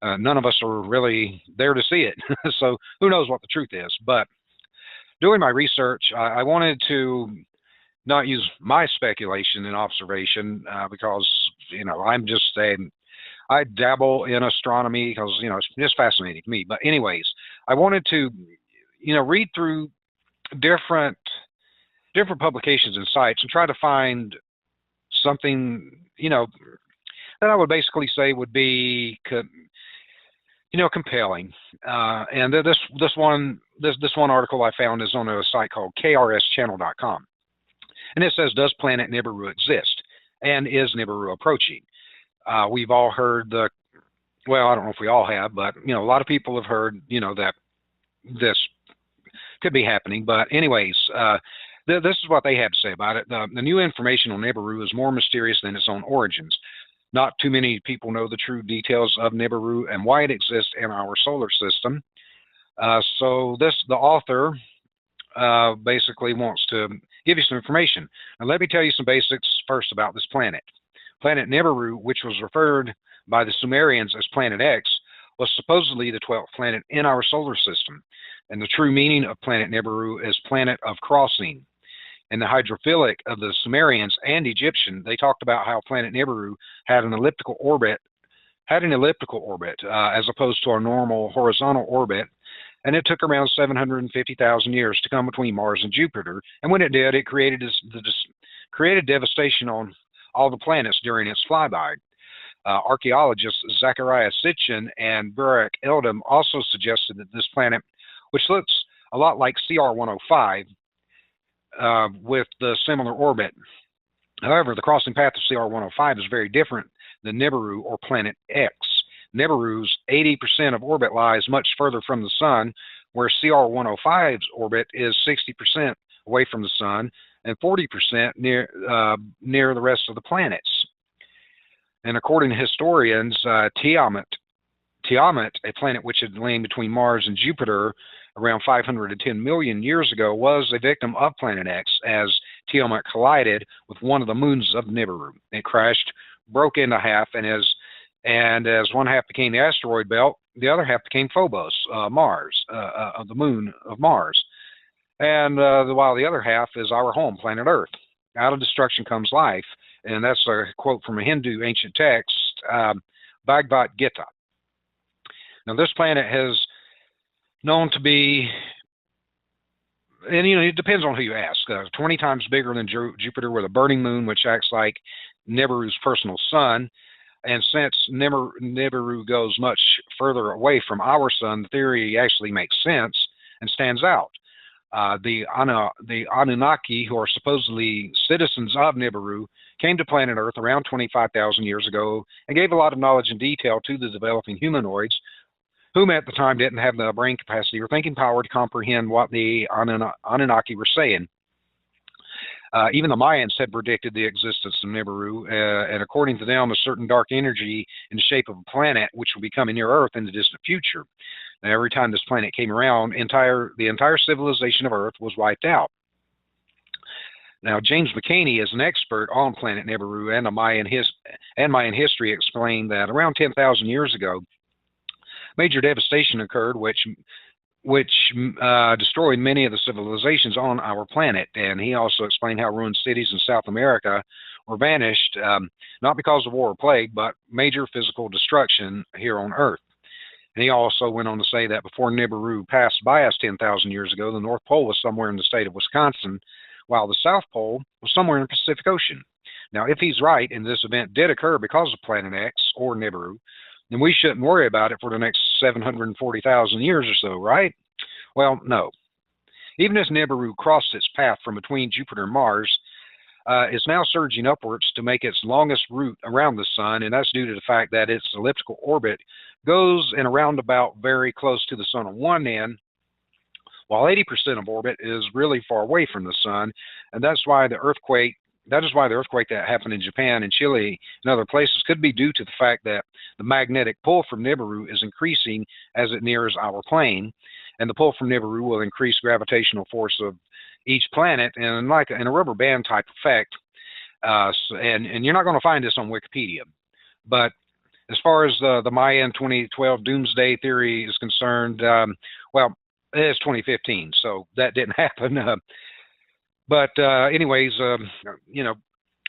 None of us are really there to see it, so who knows what the truth is. But doing my research, I wanted to not use my speculation and observation because, I'm just saying, I dabble in astronomy because, it's just fascinating to me. But anyways, I wanted to, read through different publications and sites and try to find something, that I would basically say would be compelling. And this one article I found is on a site called kRSchannel.com, and it says, "Does Planet Nibiru exist? And is Nibiru approaching?" We've all heard I don't know if we all have, but a lot of people have heard that this could be happening. But anyways, this is what they had to say about it. The new information on Nibiru is more mysterious than its own origins. Not too many people know the true details of Nibiru and why it exists in our solar system. So the author basically wants to give you some information. Now, let me tell you some basics first about this planet. Planet Nibiru, which was referred by the Sumerians as Planet X, was supposedly the 12th planet in our solar system. And the true meaning of Planet Nibiru is planet of crossing. In the hydrophilic of the Sumerians and Egyptian, they talked about how Planet Nibiru had an elliptical orbit, as opposed to our normal horizontal orbit, and it took around 750,000 years to come between Mars and Jupiter. And when it did, it created devastation on all the planets during its flyby. Archaeologists Zachariah Sitchin and Burak Eldam also suggested that this planet, which looks a lot like CR-105, with the similar orbit. However, the crossing path of CR-105 is very different than Nibiru or Planet X. Nibiru's 80% of orbit lies much further from the Sun, where CR-105's orbit is 60% away from the Sun and 40% near the rest of the planets. And according to historians, Tiamat, a planet which had lain between Mars and Jupiter around 510 million years ago, was a victim of Planet X as Tiamat collided with one of the moons of Nibiru. It crashed, broke into half, and as one half became the asteroid belt, the other half became Phobos, Mars, the moon of Mars. And while the other half is our home, planet Earth. Out of destruction comes life, and that's a quote from a Hindu ancient text, Bhagavad Gita. Now, this planet has known to be, and it depends on who you ask, 20 times bigger than Jupiter with a burning moon, which acts like Nibiru's personal sun. And since Nibiru goes much further away from our sun, the theory actually makes sense and stands out. The Anunnaki, who are supposedly citizens of Nibiru, came to planet Earth around 25,000 years ago and gave a lot of knowledge and detail to the developing humanoids, whom at the time didn't have the brain capacity or thinking power to comprehend what the Anunnaki were saying. Even the Mayans had predicted the existence of Nibiru, and according to them, a certain dark energy in the shape of a planet which will be coming near Earth in the distant future. Now, every time this planet came around, the entire civilization of Earth was wiped out. Now, James McCaney is an expert on planet Nibiru and Mayan history, explained that around 10,000 years ago, major devastation occurred, which destroyed many of the civilizations on our planet. And he also explained how ruined cities in South America were vanished, not because of war or plague, but major physical destruction here on Earth. And he also went on to say that before Nibiru passed by us 10,000 years ago, the North Pole was somewhere in the state of Wisconsin, while the South Pole was somewhere in the Pacific Ocean. Now, if he's right, and this event did occur because of Planet X or Nibiru, then we shouldn't worry about it for the next 740,000 years or so, right? Well, no. Even as Nibiru crossed its path from between Jupiter and Mars, it's now surging upwards to make its longest route around the Sun, and that's due to the fact that its elliptical orbit goes in a roundabout very close to the Sun on one end, while 80% of orbit is really far away from the Sun, and that is why the earthquake that happened in Japan and Chile and other places could be due to the fact that the magnetic pull from Nibiru is increasing as it nears our plane, and the pull from Nibiru will increase gravitational force of each planet in a rubber band type effect. And you're not going to find this on Wikipedia. But as far as the Mayan 2012 doomsday theory is concerned, well, it's 2015, so that didn't happen. Anyways,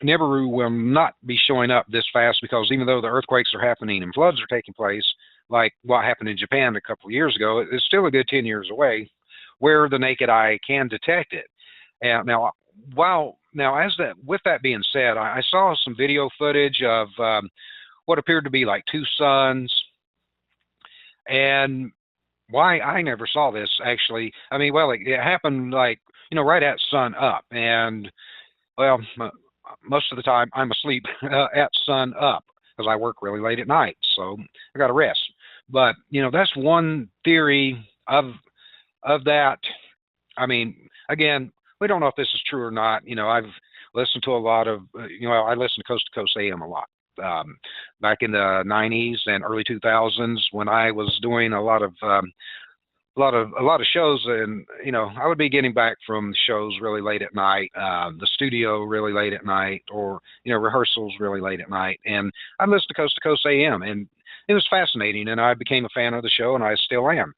Nibiru will not be showing up this fast, because even though the earthquakes are happening and floods are taking place, like what happened in Japan a couple of years ago, it's still a good 10 years away where the naked eye can detect it. And with that being said, I saw some video footage of what appeared to be like two suns. And why I never saw this, actually, I mean, well, it happened like, right at sun up. And, well, most of the time I'm asleep at sun up because I work really late at night, so I got to rest. But, that's one theory of that. I mean, again, we don't know if this is true or not. I've listened to a lot of, I listen to Coast to Coast AM a lot. Back in the 90s and early 2000s, when I was doing a lot of shows, and I would be getting back from shows really late at night, the studio really late at night, or rehearsals really late at night, and I listened to Coast AM, and it was fascinating, and I became a fan of the show, and I still am.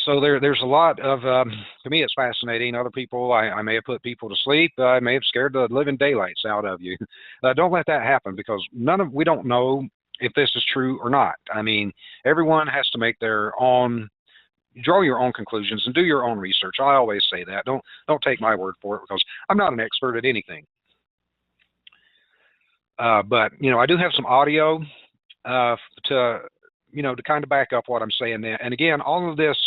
So there's a lot of, to me it's fascinating. Other people, I may have put people to sleep. I may have scared the living daylights out of you. Don't let that happen, because we don't know if this is true or not. I mean, everyone has to make their own, draw your own conclusions and do your own research. I always say that. Don't take my word for it, because I'm not an expert at anything. But I do have some audio to kind of back up what I'm saying there. And again, all of this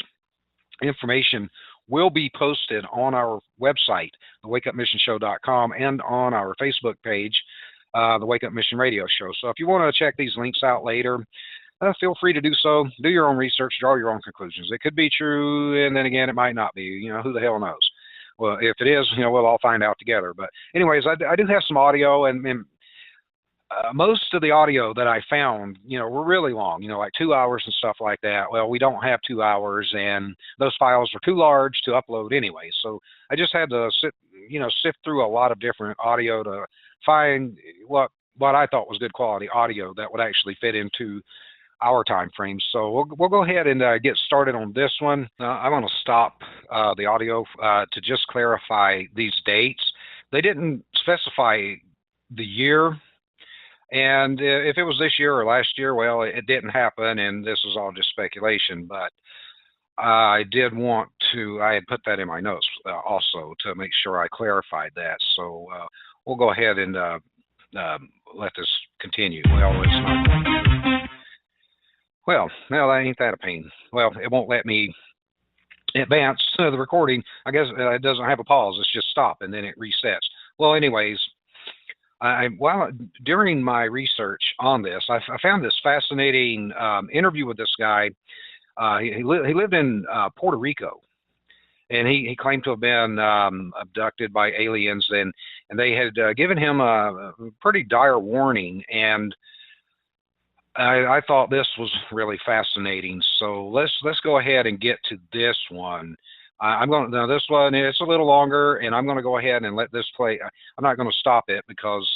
information will be posted on our website, thewakeupmissionshow.com, and on our Facebook page, the Wake Up Mission Radio Show. So if you want to check these links out later, feel free to do so. Do your own research, draw your own conclusions. It could be true, and then again, it might not be. Who the hell knows? Well, if it is, we'll all find out together. But anyways, I do have some audio, and most of the audio that I found, were really long, like 2 hours and stuff like that. Well, we don't have 2 hours, and those files were too large to upload anyway. So I just had to sift through a lot of different audio to find what I thought was good quality audio that would actually fit into our time frame. So we'll go ahead and get started on this one. I'm going to stop the audio to just clarify these dates. They didn't specify the year, and if it was this year or last year, well, it didn't happen, and this is all just speculation. But I did want to, I had put that in my notes also to make sure I clarified that. So we'll go ahead and let this continue. Well, ain't that a pain? Well, it won't let me advance the recording. I guess it doesn't have a pause. It's just stop, and then it resets. Well, anyways, during my research on this, I found this fascinating interview with this guy. He lived in Puerto Rico, and he claimed to have been abducted by aliens, and they had given him a pretty dire warning. And I thought this was really fascinating. So let's go ahead and get to this one. Now this one, it's a little longer, and I'm going to go ahead and let this play. I'm not going to stop it because,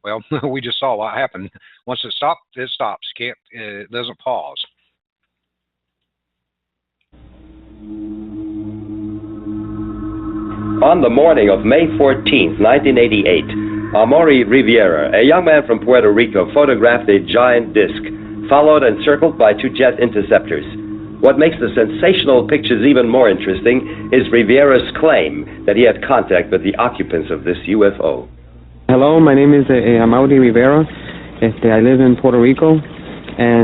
well, we just saw what happened. Once it stops, it stops. It doesn't pause. On the morning of May 14th, 1988, Amaury Riviera, a young man from Puerto Rico, photographed a giant disk, followed and circled by 2 jet interceptors. What makes the sensational pictures even more interesting is Riviera's claim that he had contact with the occupants of this UFO. Hello, my name is Amaury Rivera. I live in Puerto Rico, and